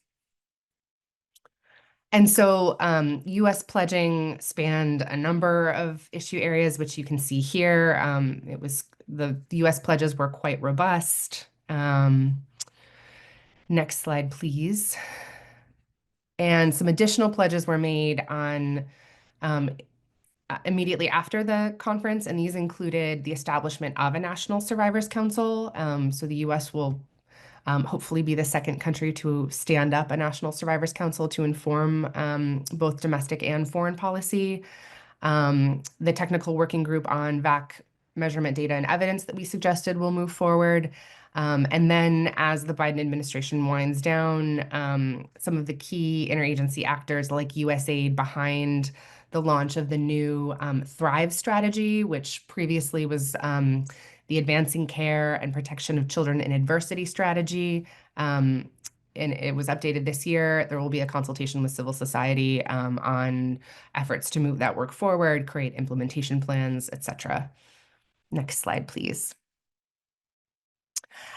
Speaker 5: And so U.S. pledging spanned a number of issue areas, which you can see here. The U.S. pledges were quite robust. Next slide, please. And some additional pledges were made on immediately after the conference, and these included the establishment of a National Survivors Council. So the U.S. will hopefully be the second country to stand up a National Survivors Council to inform both domestic and foreign policy. The technical working group on VAC measurement data and evidence that we suggested will move forward. And then as the Biden administration winds down, some of the key interagency actors like USAID behind the launch of the new Thrive strategy, which previously was the Advancing Care and Protection of Children in Adversity strategy. And it was updated this year. There will be a consultation with civil society on efforts to move that work forward, create implementation plans, et cetera. Next slide, please.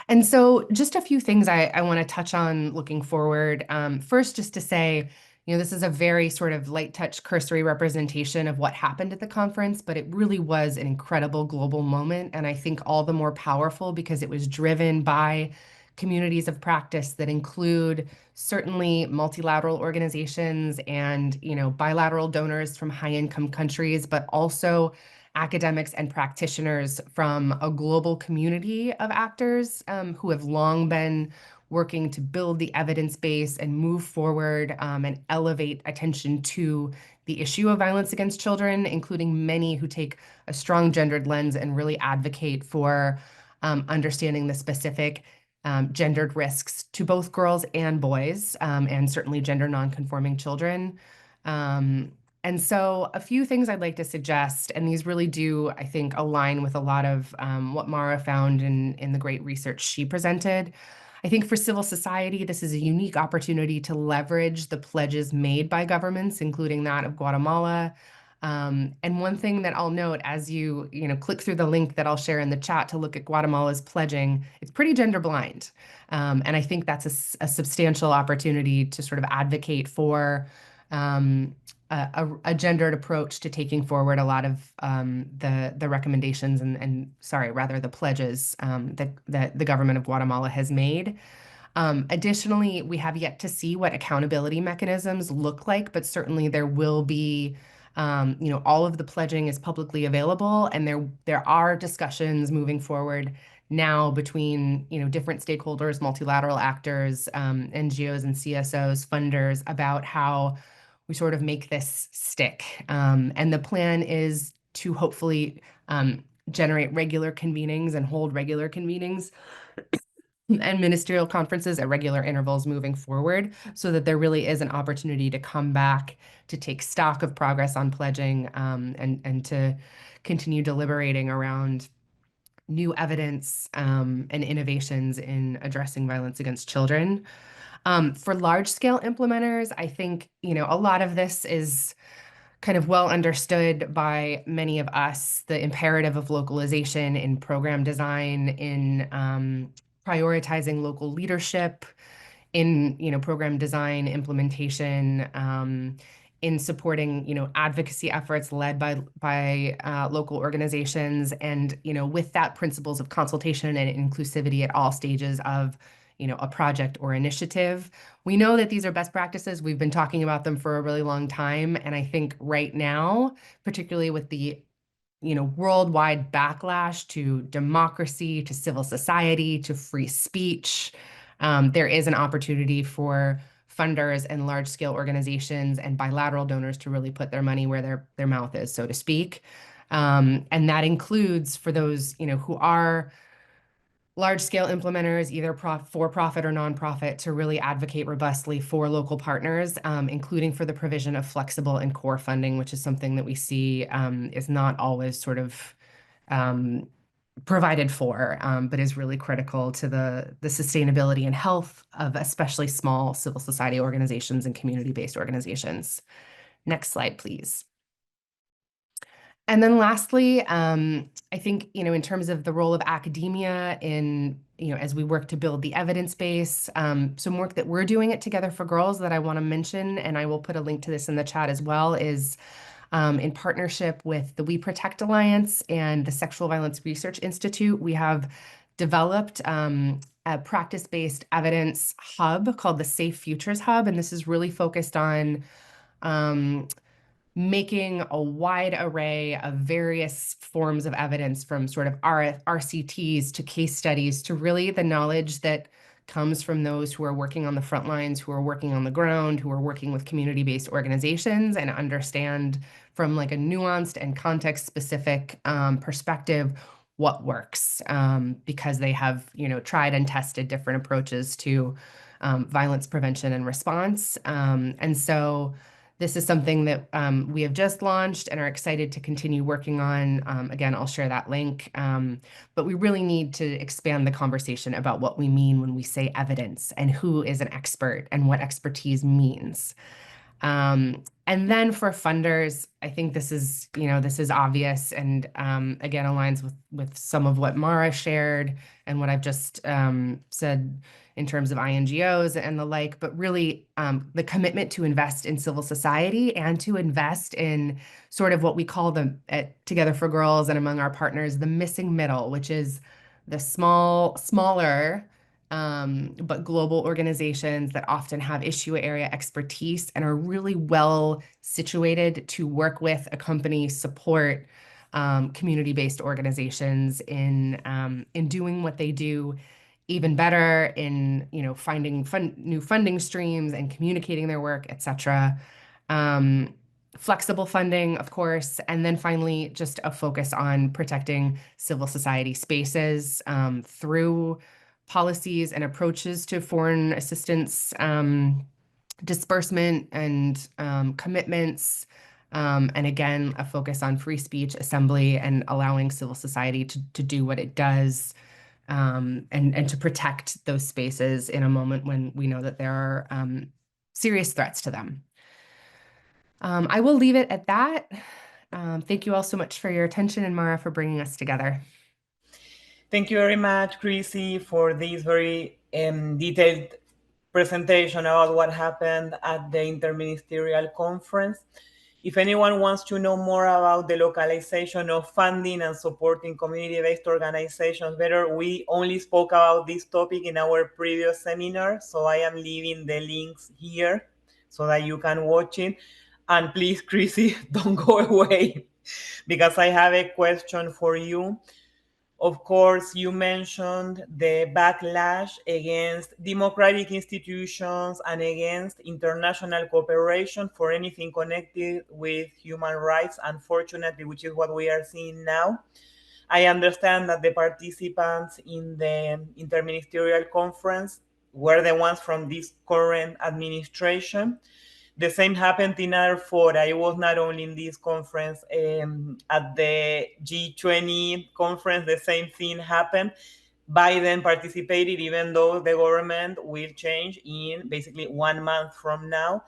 Speaker 5: And so just a few things I want to touch on looking forward. First, just to say, this is a very sort of light touch cursory representation of what happened at the conference, but it really was an incredible global moment. And I think all the more powerful because it was driven by communities of practice that include certainly multilateral organizations and, bilateral donors from high income countries, but also academics and practitioners from a global community of actors who have long been working to build the evidence base and move forward and elevate attention to the issue of violence against children, including many who take a strong gendered lens and really advocate for understanding the specific gendered risks to both girls and boys, and certainly gender nonconforming children. And so a few things I'd like to suggest, and these really do, I think, align with a lot of what Mara found in the great research she presented. I think for civil society, this is a unique opportunity to leverage the pledges made by governments, including that of Guatemala. And one thing that I'll note as you click through the link that I'll share in the chat to look at Guatemala's pledging, it's pretty gender blind. And I think that's a substantial opportunity to sort of advocate for a gendered approach to taking forward a lot of the recommendations and the pledges that the government of Guatemala has made. Additionally, we have yet to see what accountability mechanisms look like, but certainly there will be, all of the pledging is publicly available, and there are discussions moving forward now between, different stakeholders, multilateral actors, NGOs and CSOs, funders, about how we sort of make this stick. And the plan is to hopefully generate regular convenings and hold regular convenings and ministerial conferences at regular intervals moving forward, so that there really is an opportunity to come back to take stock of progress on pledging and to continue deliberating around new evidence and innovations in addressing violence against children. For large-scale implementers, I think, a lot of this is kind of well understood by many of us, the imperative of localization in program design, in prioritizing local leadership, in, program design, implementation, in supporting, advocacy efforts led by local organizations, and, with that principles of consultation and inclusivity at all stages of a project or initiative. We know that these are best practices. We've been talking about them for a really long time. And I think right now, particularly with the worldwide backlash to democracy, to civil society, to free speech, there is an opportunity for funders and large-scale organizations and bilateral donors to really put their money where their mouth is, so to speak. And that includes for those who are large-scale implementers, either for-profit or nonprofit, to really advocate robustly for local partners, including for the provision of flexible and core funding, which is something that we see is not always sort of provided for, but is really critical to the sustainability and health of especially small civil society organizations and community-based organizations. Next slide, please. And then lastly, I think, in terms of the role of academia in, as we work to build the evidence base, some work that we're doing at Together for Girls that I want to mention, and I will put a link to this in the chat as well, is in partnership with the We Protect Alliance and the Sexual Violence Research Institute. We have developed a practice-based evidence hub called the Safe Futures Hub, and this is really focused on making a wide array of various forms of evidence, from sort of RCTs to case studies to really the knowledge that comes from those who are working on the front lines, who are working on the ground, who are working with community-based organizations, and understand from like a nuanced and context-specific perspective what works, because they have, tried and tested different approaches to violence prevention and response. And so this is something that we have just launched and are excited to continue working on. Again, I'll share that link. But we really need to expand the conversation about what we mean when we say evidence and who is an expert and what expertise means. And then for funders, I think this is obvious and again aligns with some of what Mara shared and what I've just said in terms of INGOs and the like, but really the commitment to invest in civil society and to invest in sort of what we call at Together for Girls and among our partners, the missing middle, which is the smaller but global organizations that often have issue area expertise and are really well situated to work with, accompany, support community-based organizations in doing what they do even better, in finding new funding streams and communicating their work, etc. Flexible funding, of course, and then finally, just a focus on protecting civil society spaces through policies and approaches to foreign assistance disbursement and commitments, and again, a focus on free speech, assembly, and allowing civil society to do what it does, and to protect those spaces in a moment when we know that there are serious threats to them. I will leave it at that. Thank you all so much for your attention, and Mara for bringing us together.
Speaker 1: Thank you very much, Chrissy, for this very detailed presentation about what happened at the Interministerial Conference. If anyone wants to know more about the localization of funding and supporting community-based organizations better, we only spoke about this topic in our previous seminar, so I am leaving the links here so that you can watch it. And please, Chrissy, don't go away, because I have a question for you. Of course, you mentioned the backlash against democratic institutions and against international cooperation for anything connected with human rights, unfortunately, which is what we are seeing now. I understand that the participants in the Interministerial Conference were the ones from this current administration. The same happened in other fora. I was not only in this conference. At the G20 conference, the same thing happened. Biden participated, even though the government will change in basically 1 month from now.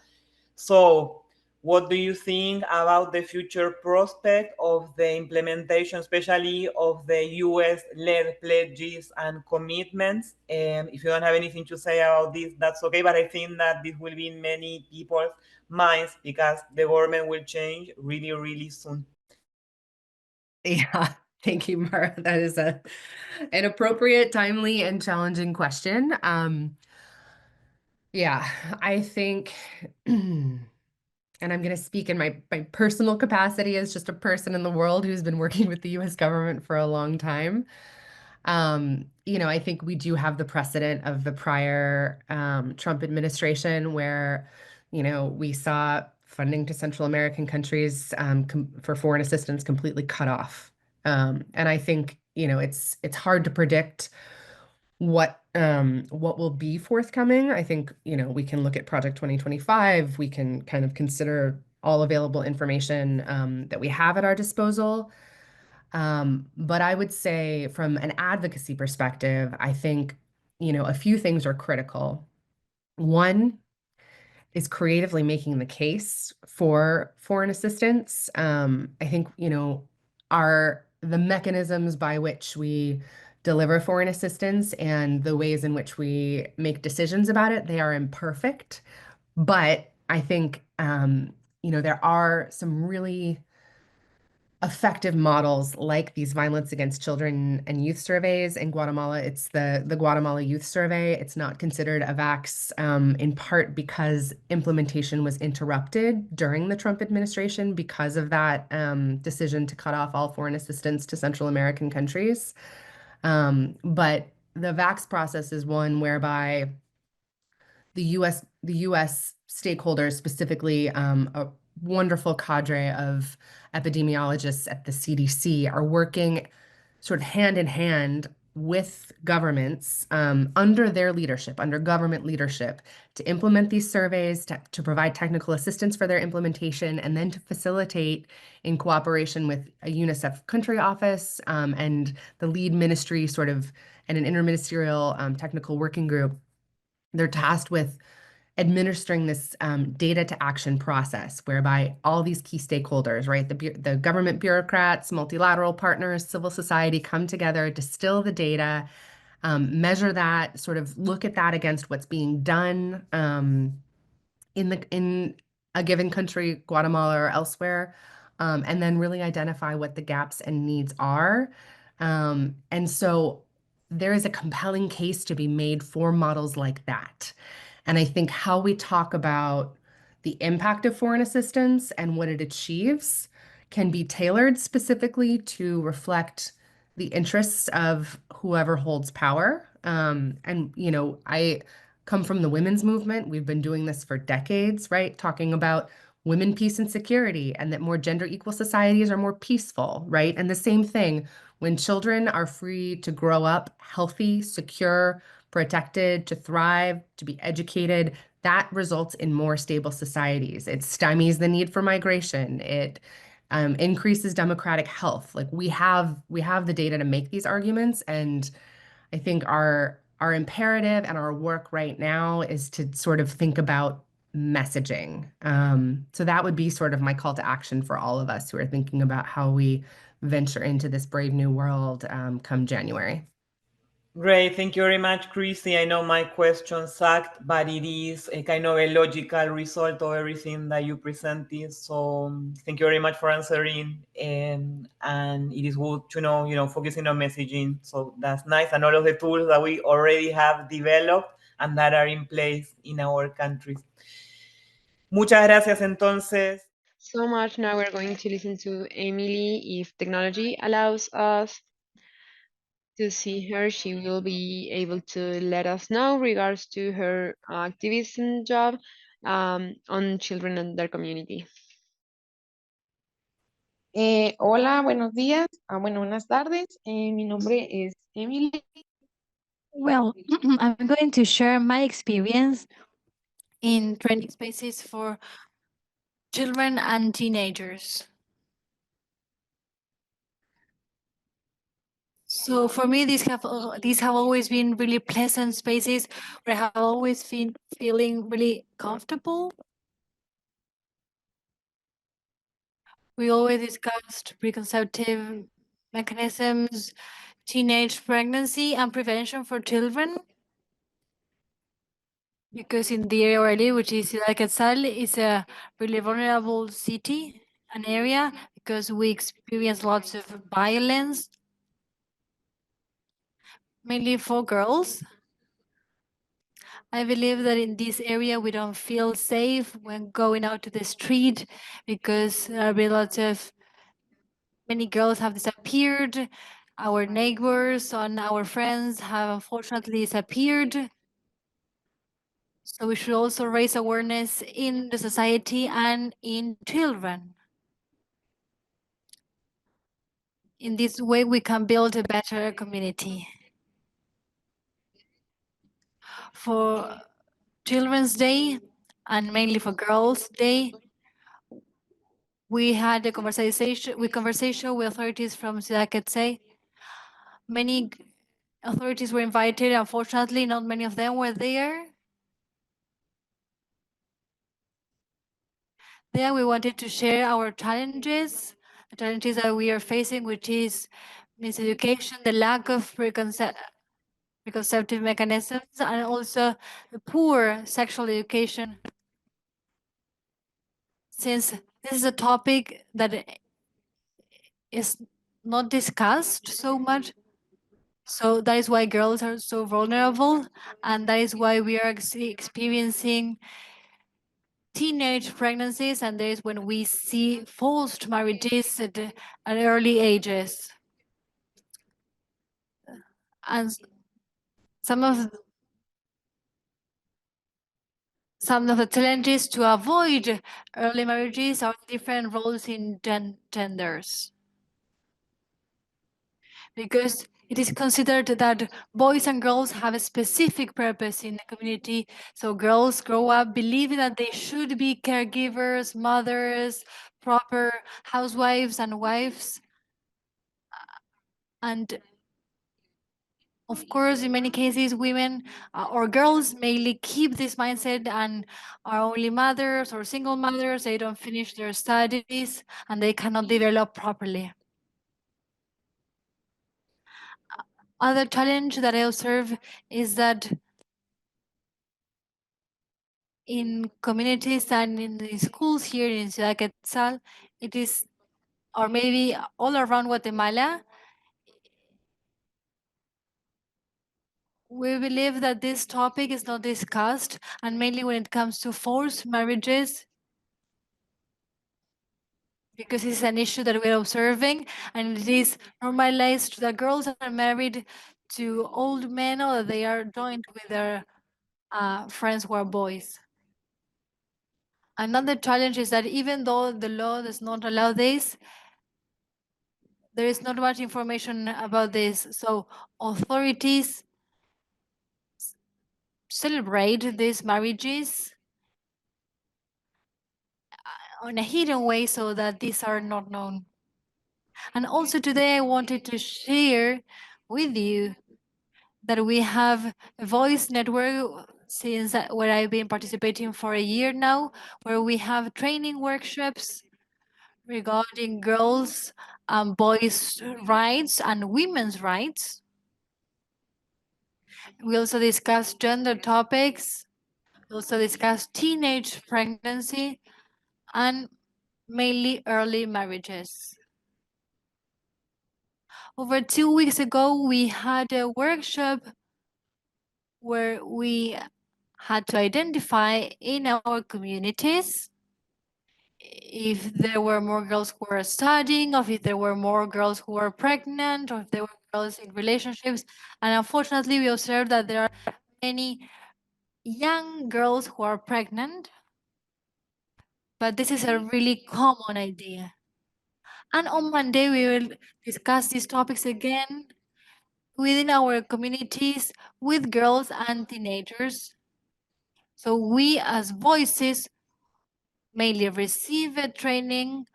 Speaker 1: So what do you think about the future prospect of the implementation, especially of the US-led pledges and commitments? If you don't have anything to say about this, that's okay, but I think that this will be in many people's minds because the government will change really, really soon.
Speaker 5: Yeah, thank you, Mara. That is an appropriate, timely, and challenging question. Yeah, I think, and I'm going to speak in my personal capacity as just a person in the world who's been working with the US government for a long time. I think we do have the precedent of the prior Trump administration where, we saw funding to Central American countries for foreign assistance completely cut off. And I think, it's hard to predict what will be forthcoming. I think, we can look at Project 2025. We can kind of consider all available information that we have at our disposal. But I would say from an advocacy perspective, I think, a few things are critical. One is creatively making the case for foreign assistance. I think, the mechanisms by which we deliver foreign assistance and the ways in which we make decisions about it, they are imperfect. But I think, there are some really effective models like these violence against children and youth surveys. In Guatemala, it's the Guatemala Youth Survey. It's not considered a vax, in part because implementation was interrupted during the Trump administration because of that decision to cut off all foreign assistance to Central American countries. But the vax process is one whereby the U.S. stakeholders, specifically a wonderful cadre of epidemiologists at the CDC, are working sort of hand in hand with governments under their leadership, under government leadership, to implement these surveys, to provide technical assistance for their implementation, and then to facilitate in cooperation with a UNICEF country office and the lead ministry sort of and an interministerial technical working group. They're tasked with administering this data to action process whereby all these key stakeholders, right, the government bureaucrats, multilateral partners, civil society come together, distill the data, measure that, sort of look at that against what's being done in a given country, Guatemala or elsewhere, and then really identify what the gaps and needs are. And so there is a compelling case to be made for models like that. And I think how we talk about the impact of foreign assistance and what it achieves can be tailored specifically to reflect the interests of whoever holds power. And, I come from the women's movement. We've been doing this for decades, right? Talking about women, peace, and security, and that more gender equal societies are more peaceful, right? And the same thing, when children are free to grow up healthy, secure, protected, to thrive, to be educated, that results in more stable societies. It stymies the need for migration. It increases democratic health. Like we have the data to make these arguments, and I think our imperative and our work right now is to sort of think about messaging. So that would be sort of my call to action for all of us who are thinking about how we venture into this brave new world come January.
Speaker 1: Great, thank you very much, Chrissy. I know my question sucked, but it is a kind of a logical result of everything that you presented. So thank you very much for answering. And it is good to know, focusing on messaging. So that's nice. And all of the tools that we already have developed and that are in place in our countries. Muchas gracias, entonces.
Speaker 3: So much. Now we're going to listen to Emily. If technology allows us to see her, she will be able to let us know regards to her activism job on children and their community.
Speaker 6: Hola, buenos días. Buenas tardes. Mi nombre es Emily.
Speaker 4: Well, I'm going to share my experience in training spaces for children and teenagers. So for me, these have always been really pleasant spaces where I have always been feeling really comfortable. We always discussed preconceptive mechanisms, teenage pregnancy, and prevention for children. Because in the area where I live, which is Ciudad Quetzal, is a really vulnerable city, an area, because we experience lots of violence, mainly for girls. I believe that in this area we don't feel safe when going out to the street because there are lots of many girls have disappeared. Our neighbors and our friends have unfortunately disappeared. So we should also raise awareness in the society and in children. In this way, we can build a better community. For Children's Day, and mainly for Girls' Day, we had a conversation with authorities from Ciudad Quetzal. Many authorities were invited. Unfortunately, not many of them were there. There, we wanted to share our challenges, the challenges that we are facing, which is miseducation, the lack of preconceptive mechanisms, and also the poor sexual education. Since this is a topic that is not discussed so much. So that is why girls are so vulnerable, and that is why we are experiencing teenage pregnancies, and that is when we see forced marriages at early ages. And some of the challenges to avoid early marriages are different roles in genders. Because it is considered that boys and girls have a specific purpose in the community. So girls grow up believing that they should be caregivers, mothers, proper housewives and wives. And of course, in many cases, women or girls mainly keep this mindset and are only mothers or single mothers. They don't finish their studies and they cannot develop properly. Other challenge that I observe is that in communities and in the schools here in Ciudad Quetzal, it is, or maybe all around Guatemala, we believe that this topic is not discussed, and mainly when it comes to forced marriages, because it's an issue that we're observing, and it is normalized that girls are married to old men or they are joined with their friends who are boys. Another challenge is that even though the law does not allow this, there is not much information about this. So authorities celebrate these marriages in a hidden way so that these are not known. And also today I wanted to share with you that we have a voice network since where I've been participating for a year now, where we have training workshops regarding girls and boys' rights and women's rights. We also discuss gender topics. We also discuss teenage pregnancy and mainly early marriages. Over 2 weeks ago, we had a workshop where we had to identify in our communities if there were more girls who were studying, or if there were more girls who were pregnant, or if there were girls in relationships. And unfortunately, we observed that there are many young girls who are pregnant, but this is a really common idea. And on Monday, we will discuss these topics again within our communities with girls and teenagers. So we as voices mainly receive a training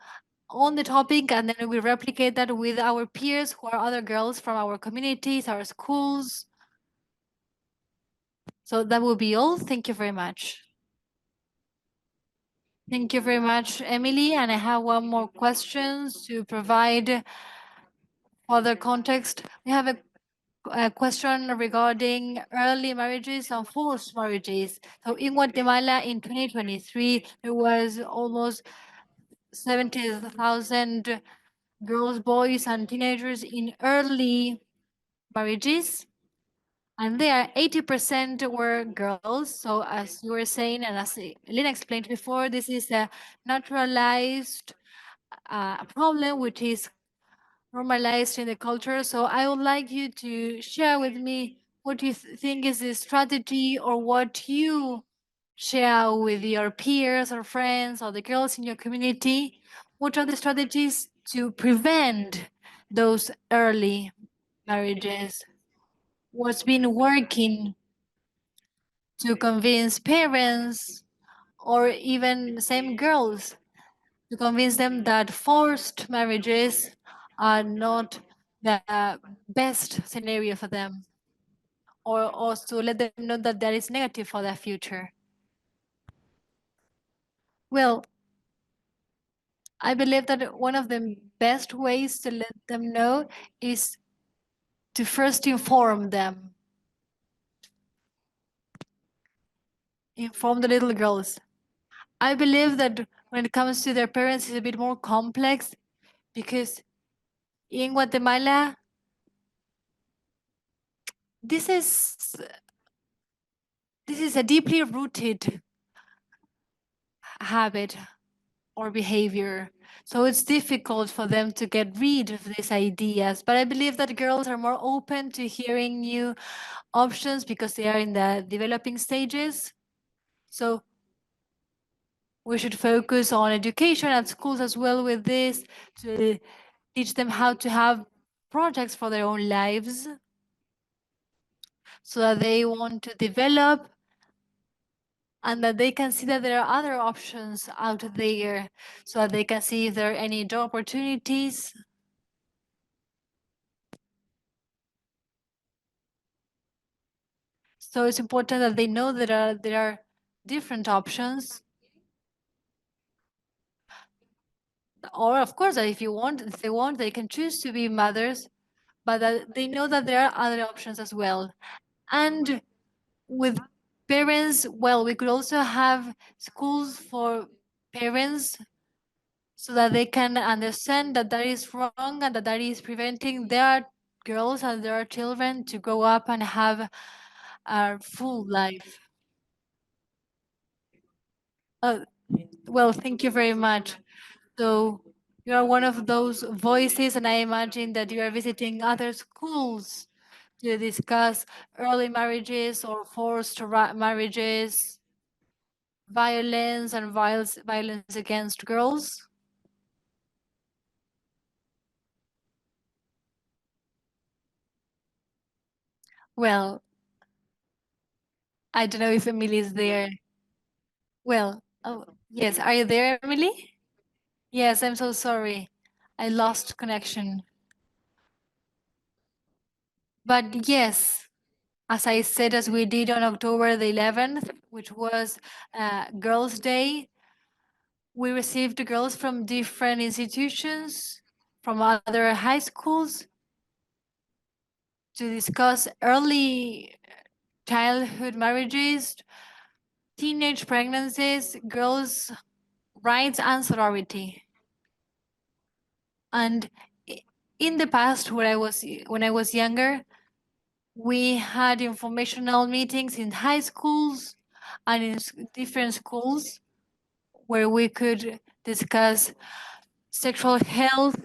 Speaker 4: on the topic, and then we replicate that with our peers who are other girls from our communities, our schools. So that will be all. Thank you very much. Thank you very much, Emily. And I have one more question to provide further context. We have a question regarding early marriages and forced marriages. So in Guatemala in 2023, there was almost 70,000 girls, boys, and teenagers in early marriages. And there, 80% were girls. So as you were saying, and as Elena explained before, this is a naturalized problem which is normalized in the culture. So I would like you to share with me what you think is the strategy, or what you share with your peers or friends or the girls in your community. What are the strategies to prevent those early marriages? What's been working to convince parents or even the same girls, to convince them that forced marriages are not the best scenario for them, or to let them know that that is negative for their future? Well, I believe that one of the best ways to let them know is to first inform them, inform the little girls. I believe that when it comes to their parents, it's a bit more complex, because In Guatemala, this is a deeply rooted habit or behavior. So it's difficult for them to get rid of these ideas. But I believe that girls are more open to hearing new options because they are in the developing stages. So we should focus on education at schools as well with this, to teach them how to have projects for their own lives so that they want to develop and that they can see that there are other options out there, so that they can see if there are any job opportunities. So it's important that they know that there are different options. Or of course, that if they want, they can choose to be mothers, but that they know that there are other options as well. And with parents, well, we could also have schools for parents so that they can understand that that is wrong and that that is preventing their girls and their children to grow up and have a full life. Well, thank you very much. So you are one of those voices, and I imagine that you are visiting other schools to discuss early marriages or forced marriages, violence and violence against girls. Well, I don't know if Emily is there. Well, oh, yes, are you there, Emily? Yes, I'm so sorry. I lost connection. But yes, as I said, as we did on October the 11th, which was Girls' Day, we received girls from different institutions, from other high schools, to discuss early childhood marriages, teenage pregnancies, girls' rights, and sorority. And in the past, when I was younger, we had informational meetings in high schools and in different schools where we could discuss sexual health,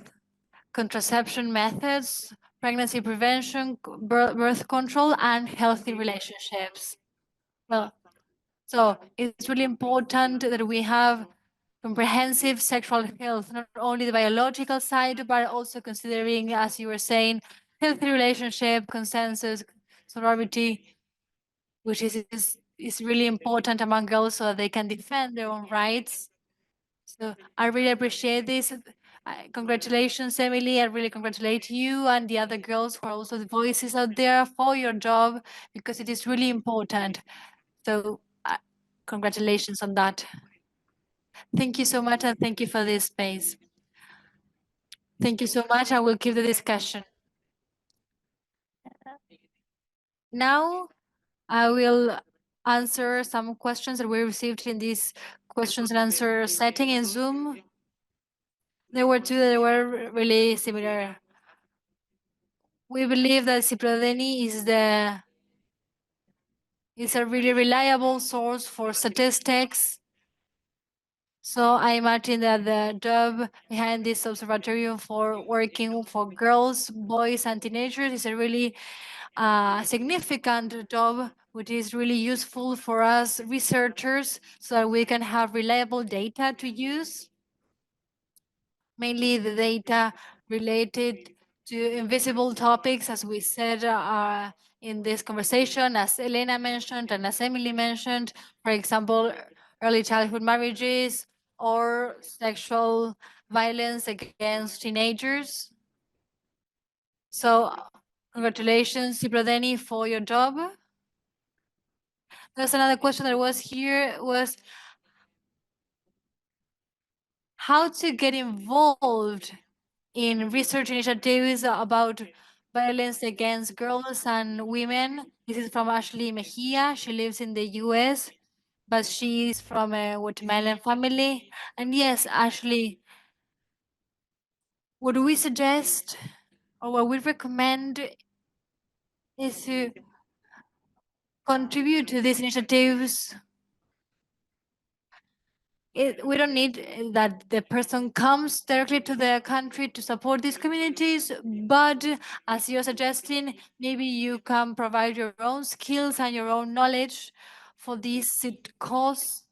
Speaker 4: contraception methods, pregnancy prevention, birth control, and healthy relationships. Well, so it's really important that we have comprehensive sexual health, not only the biological side, but also considering, as you were saying, healthy relationship, consensus, sorority, which is really important among girls so that they can defend their own rights. So I really appreciate this. Congratulations, Emily. I really congratulate you and the other girls who are also the voices out there for your job, because it is really important. So congratulations on that. Thank you so much, and thank you for this space. Thank you so much. I will keep the discussion. Now I will answer some questions that we received in this questions and answer setting in Zoom. There were two that were really similar. We believe that Ciprodeni is a really reliable source for statistics. So I imagine that the job behind this observatory for working for girls, boys, and teenagers is a really significant job, which is really useful for us researchers so that we can have reliable data to use, mainly the data related to invisible topics, as we said in this conversation, as Elena mentioned and as Emily mentioned, for example, early childhood marriages or sexual violence against teenagers. So congratulations, Ciprodeni, for your job. There's another question that was here was how to get involved in research initiatives about violence against girls and women. This is from Ashley Mejia. She lives in the US, but she is from a Guatemalan family. And yes, Ashley, what we suggest or what we recommend is to contribute to these initiatives. We don't need that the person comes directly to the country to support these communities, but as you're suggesting, maybe you can provide your own skills and your own knowledge for this cause.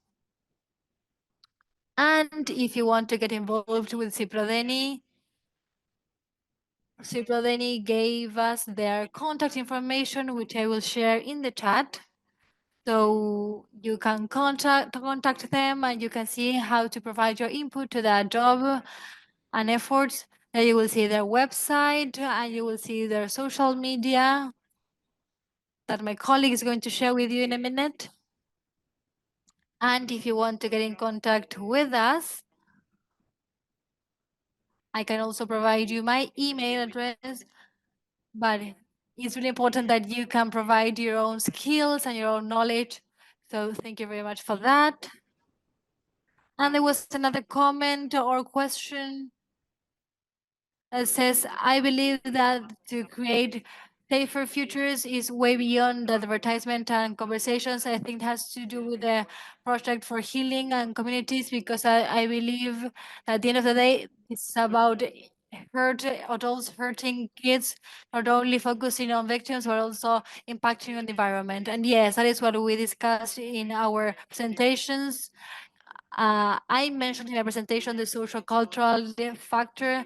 Speaker 4: And if you want to get involved with Ciprodeni, Ciprodeni gave us their contact information, which I will share in the chat. So you can contact them and you can see how to provide your input to that job and efforts. Then you will see their website and you will see their social media that my colleague is going to share with you in a minute. And if you want to get in contact with us, I can also provide you my email address, but it's really important that you can provide your own skills and your own knowledge. So thank you very much for that. And there was another comment or question that says, I believe that to create safer futures is way beyond the advertisement and conversations. I think it has to do with the project for healing and communities, because I believe at the end of the day, it's about adults hurting kids, not only focusing on victims, but also impacting on the environment. And yes, that is what we discussed in our presentations. I mentioned in my presentation the social cultural factor,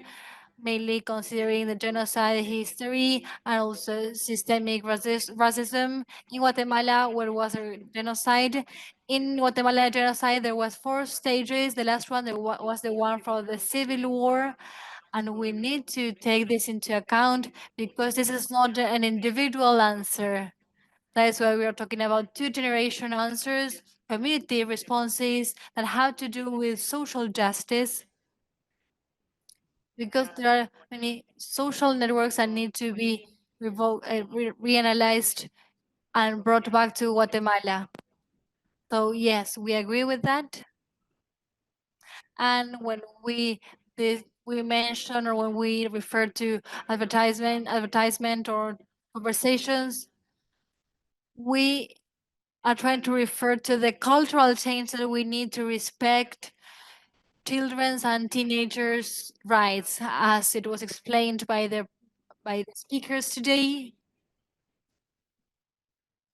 Speaker 4: mainly considering the genocide history and also systemic racism. In Guatemala, where was a genocide? In Guatemala genocide, there was 4 stages. The last one was the one for the civil war. And we need to take this into account because this is not an individual answer. That is why we are talking about 2-generation answers, community responses that have to do with social justice, because there are many social networks that need to be reanalyzed and brought back to Guatemala. So yes, we agree with that. And when we mention or when we refer to advertisement or conversations, we are trying to refer to the cultural change that we need to respect children's and teenagers' rights, as it was explained by the speakers today.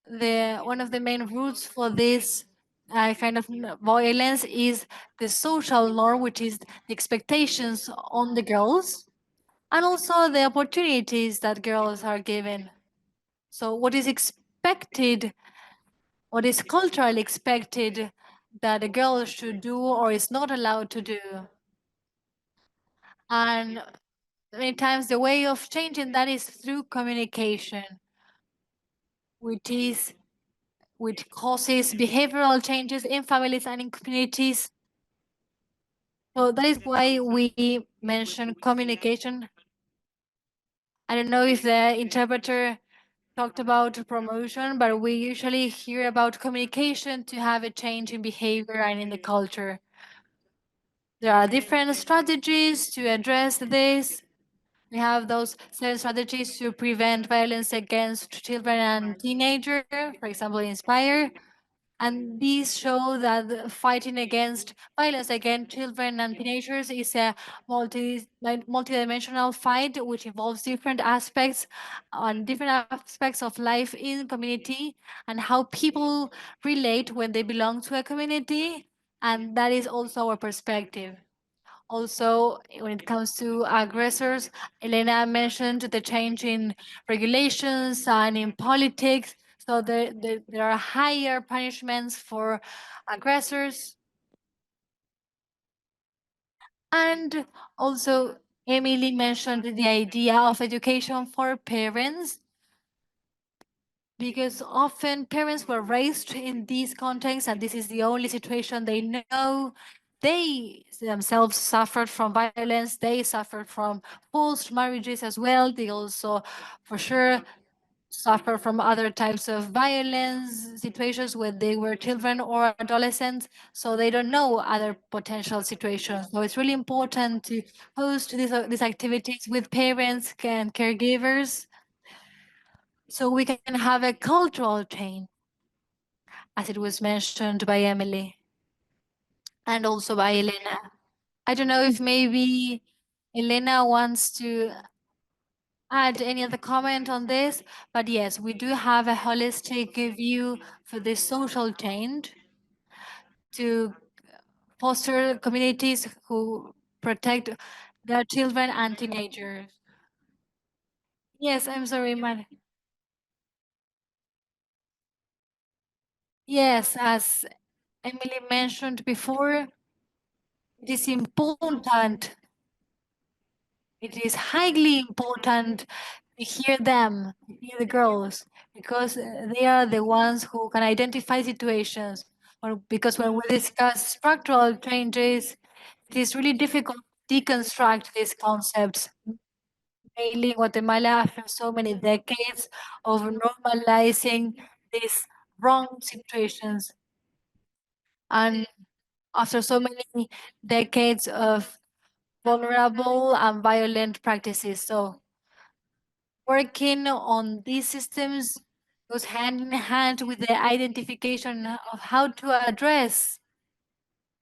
Speaker 4: One of the main roots for this kind of violence is the social norm, which is the expectations on the girls, and also the opportunities that girls are given. So what is expected, what is culturally expected that a girl should do or is not allowed to do. And many times the way of changing that is through communication, which causes behavioral changes in families and in communities. So that is why we mention communication. I don't know if the interpreter talked about promotion, but we usually hear about communication to have a change in behavior and in the culture. There are different strategies to address this. We have those 7 strategies to prevent violence against children and teenagers, for example, Inspire. And these show that fighting against violence against children and teenagers is a multi-dimensional fight, which involves different aspects of life in community and how people relate when they belong to a community. And that is also our perspective. Also, when it comes to aggressors, Elena mentioned the change in regulations and in politics. So there are higher punishments for aggressors. And also, Emily mentioned the idea of education for parents, because often parents were raised in these contexts and this is the only situation they know. They themselves suffered from violence, they suffered from forced marriages as well. They also, for sure, suffer from other types of violence situations when they were children or adolescents, so they don't know other potential situations. So it's really important to host these activities with parents and caregivers, so we can have a cultural change, as it was mentioned by Emily and also by Elena. I don't know if maybe Elena wants to add any other comment on this, but yes, we do have a holistic view for the social change to foster communities who protect their children and teenagers. Yes, I'm sorry, man. Yes, as Emily mentioned before, it is important, it is highly important to hear them, to hear the girls, because they are the ones who can identify situations. Or because when we discuss structural changes, it is really difficult to deconstruct these concepts. Mainly in Guatemala, after so many decades of normalizing these wrong situations, and after so many decades of vulnerable and violent practices. So working on these systems goes hand in hand with the identification of how to address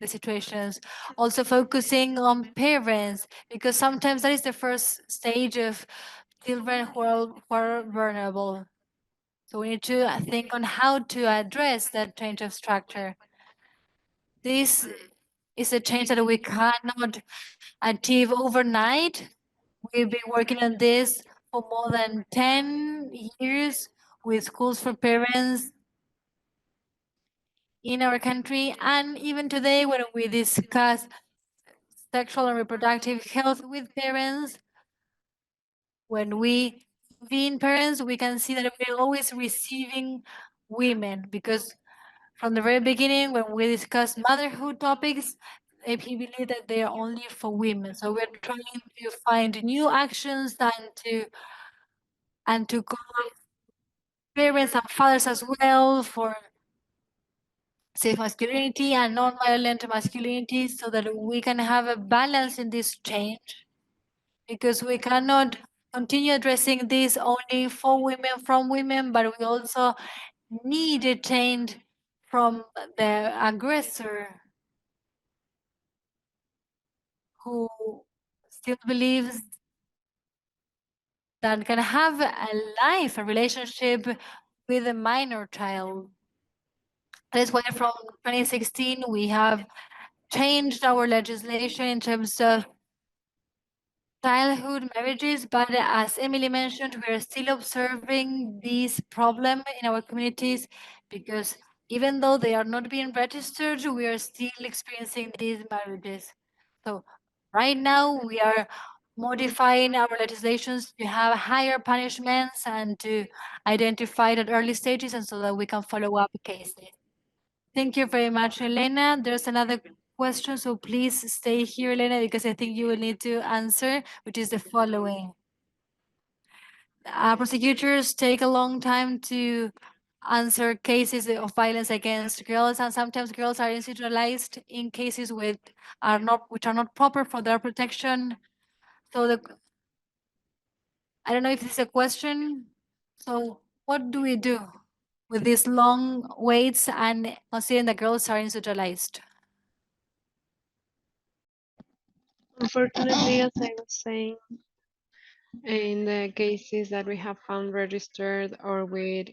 Speaker 4: the situations. Also focusing on parents, because sometimes that is the first stage of children who are vulnerable. So we need to think on how to address that change of structure. This is a change that we cannot achieve overnight. We've been working on this for more than 10 years with schools for parents in our country. And even today, when we discuss sexual and reproductive health with parents, when we being parents, we can see that we're always receiving women, because from the very beginning, when we discuss motherhood topics, they believe that they are only for women. So we're trying to find new actions and to call parents and fathers as well for safe masculinity and non-violent masculinity, so that we can have a balance in this change, because we cannot continue addressing this only for women, from women, but we also need a change from the aggressor, who still believes that can have a life, a relationship with a minor child. That's why from 2016 we have changed our legislation in terms of childhood marriages, but as Emily mentioned, we are still observing this problem in our communities, because even though they are not being registered, we are still experiencing these marriages. So right now we are modifying our legislations to have higher punishments and to identify it at early stages, and so that we can follow up cases. Thank you very much, Elena. There's another question, so please stay here, Elena, because I think you will need to answer, which is the following. Prosecutors take a long time to answer cases of violence against girls, and sometimes girls are institutionalized in cases which are not proper for their protection. So I don't know if this is a question. So what do we do with these long waits and considering that girls are institutionalized?
Speaker 3: Unfortunately, as I was saying, in the cases that we have found registered or with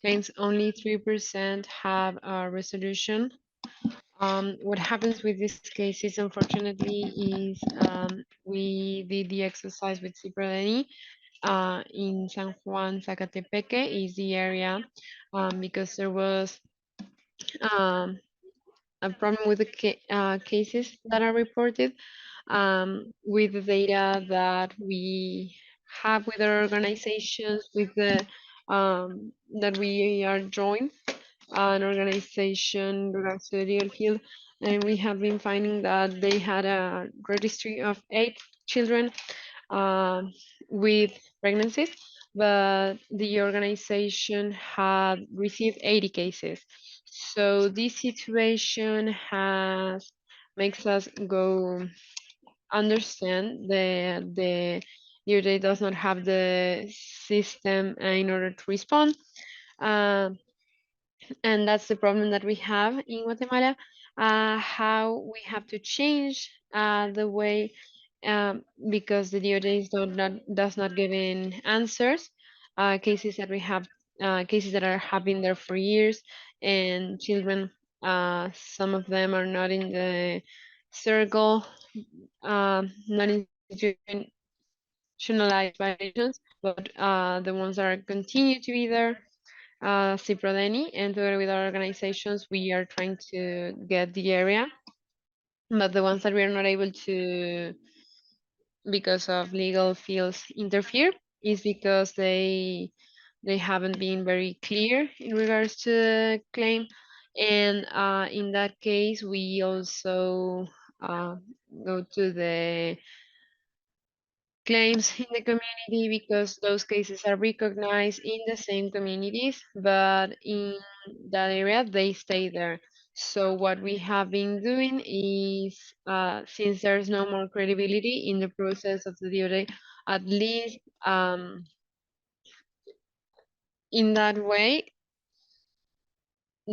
Speaker 3: claims, only 3% have a resolution. What happens with these cases, unfortunately, is we did the exercise with Cipriani in San Juan, Zacatepeque is the area, because there was um, a problem with the cases that are reported, with the data that we have with our organizations, with the that we are joined an organization regards to the legal field, and we have been finding that they had a registry of 8 children uh, with pregnancies, but the organization had received 80 cases. So this situation makes us go understand that the DOJ does not have the system in order to respond. Uh, and that's the problem that we have in Guatemala. How we have to change the way, because the DOJ does not give in answers. Cases that we have, cases that have been there for years, and children, some of them are not in the circle, not institutionalized violations, but the ones that are continue to be there, Ciprodeni, and together with our organizations, we are trying to get the area. But the ones that we are not able to, because of legal fields, interfere, is because they haven't been very clear in regards to the claim. And in that case, we also go to the claims in the community, because those cases are recognized in the same communities, but in that area they stay there. So what we have been doing is, since there's no more credibility in the process of the DOJ, at least in that way,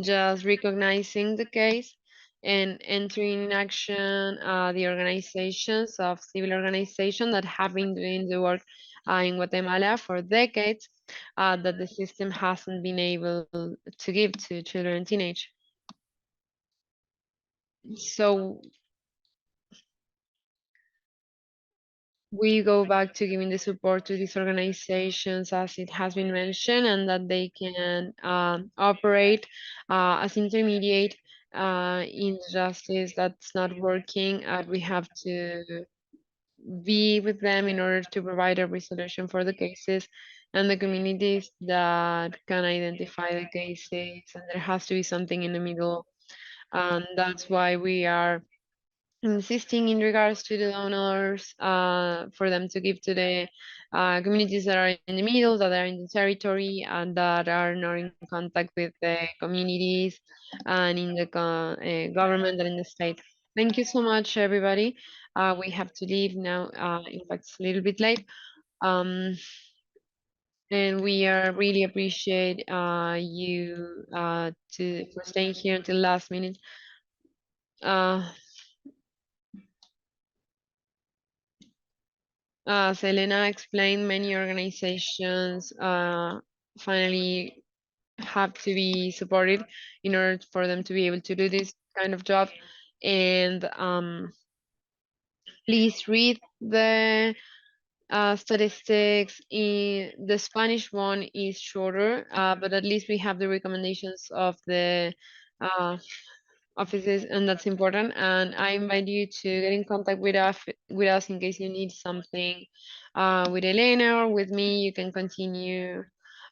Speaker 3: just recognizing the case and entering in action the organizations of civil organizations that have been doing the work in Guatemala for decades, that the system hasn't been able to give to children and teenage. So we go back to giving the support to these organizations, as it has been mentioned, and that they can operate as intermediate in justice that's not working. We have to be with them in order to provide a resolution for the cases and the communities that can identify the cases, and there has to be something in the middle. And that's why we are insisting in regards to the donors, for them to give to the communities that are in the middle, that are in the territory, and that are not in contact with the communities and in the government and in the state. Thank you so much, everybody. We have to leave now. In fact, it's a little bit late. And we are really appreciate you for staying here until last minute. Selena explained, many organizations finally have to be supported in order for them to be able to do this kind of job. And please read the statistics. In the Spanish one is shorter, but at least we have the recommendations of the offices, and that's important. And I invite you to get in contact with us in case you need something. With Elena or with me, you can continue.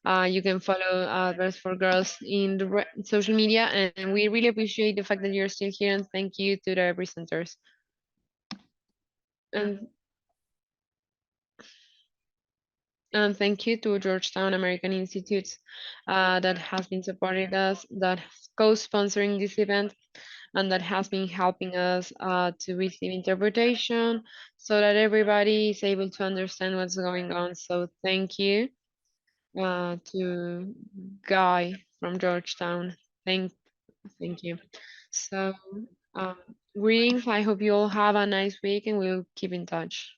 Speaker 3: You can follow Adverse for Girls in the social media, and we really appreciate the fact that you're still here. And thank you to the presenters. And thank you to Georgetown American Institutes that has been supporting us, that co-sponsoring this event, and that has been helping us to receive interpretation so that everybody is able to understand what's going on. So thank you to Guy from Georgetown. Thank you. So greetings. I hope you all have a nice week, and we'll keep in touch.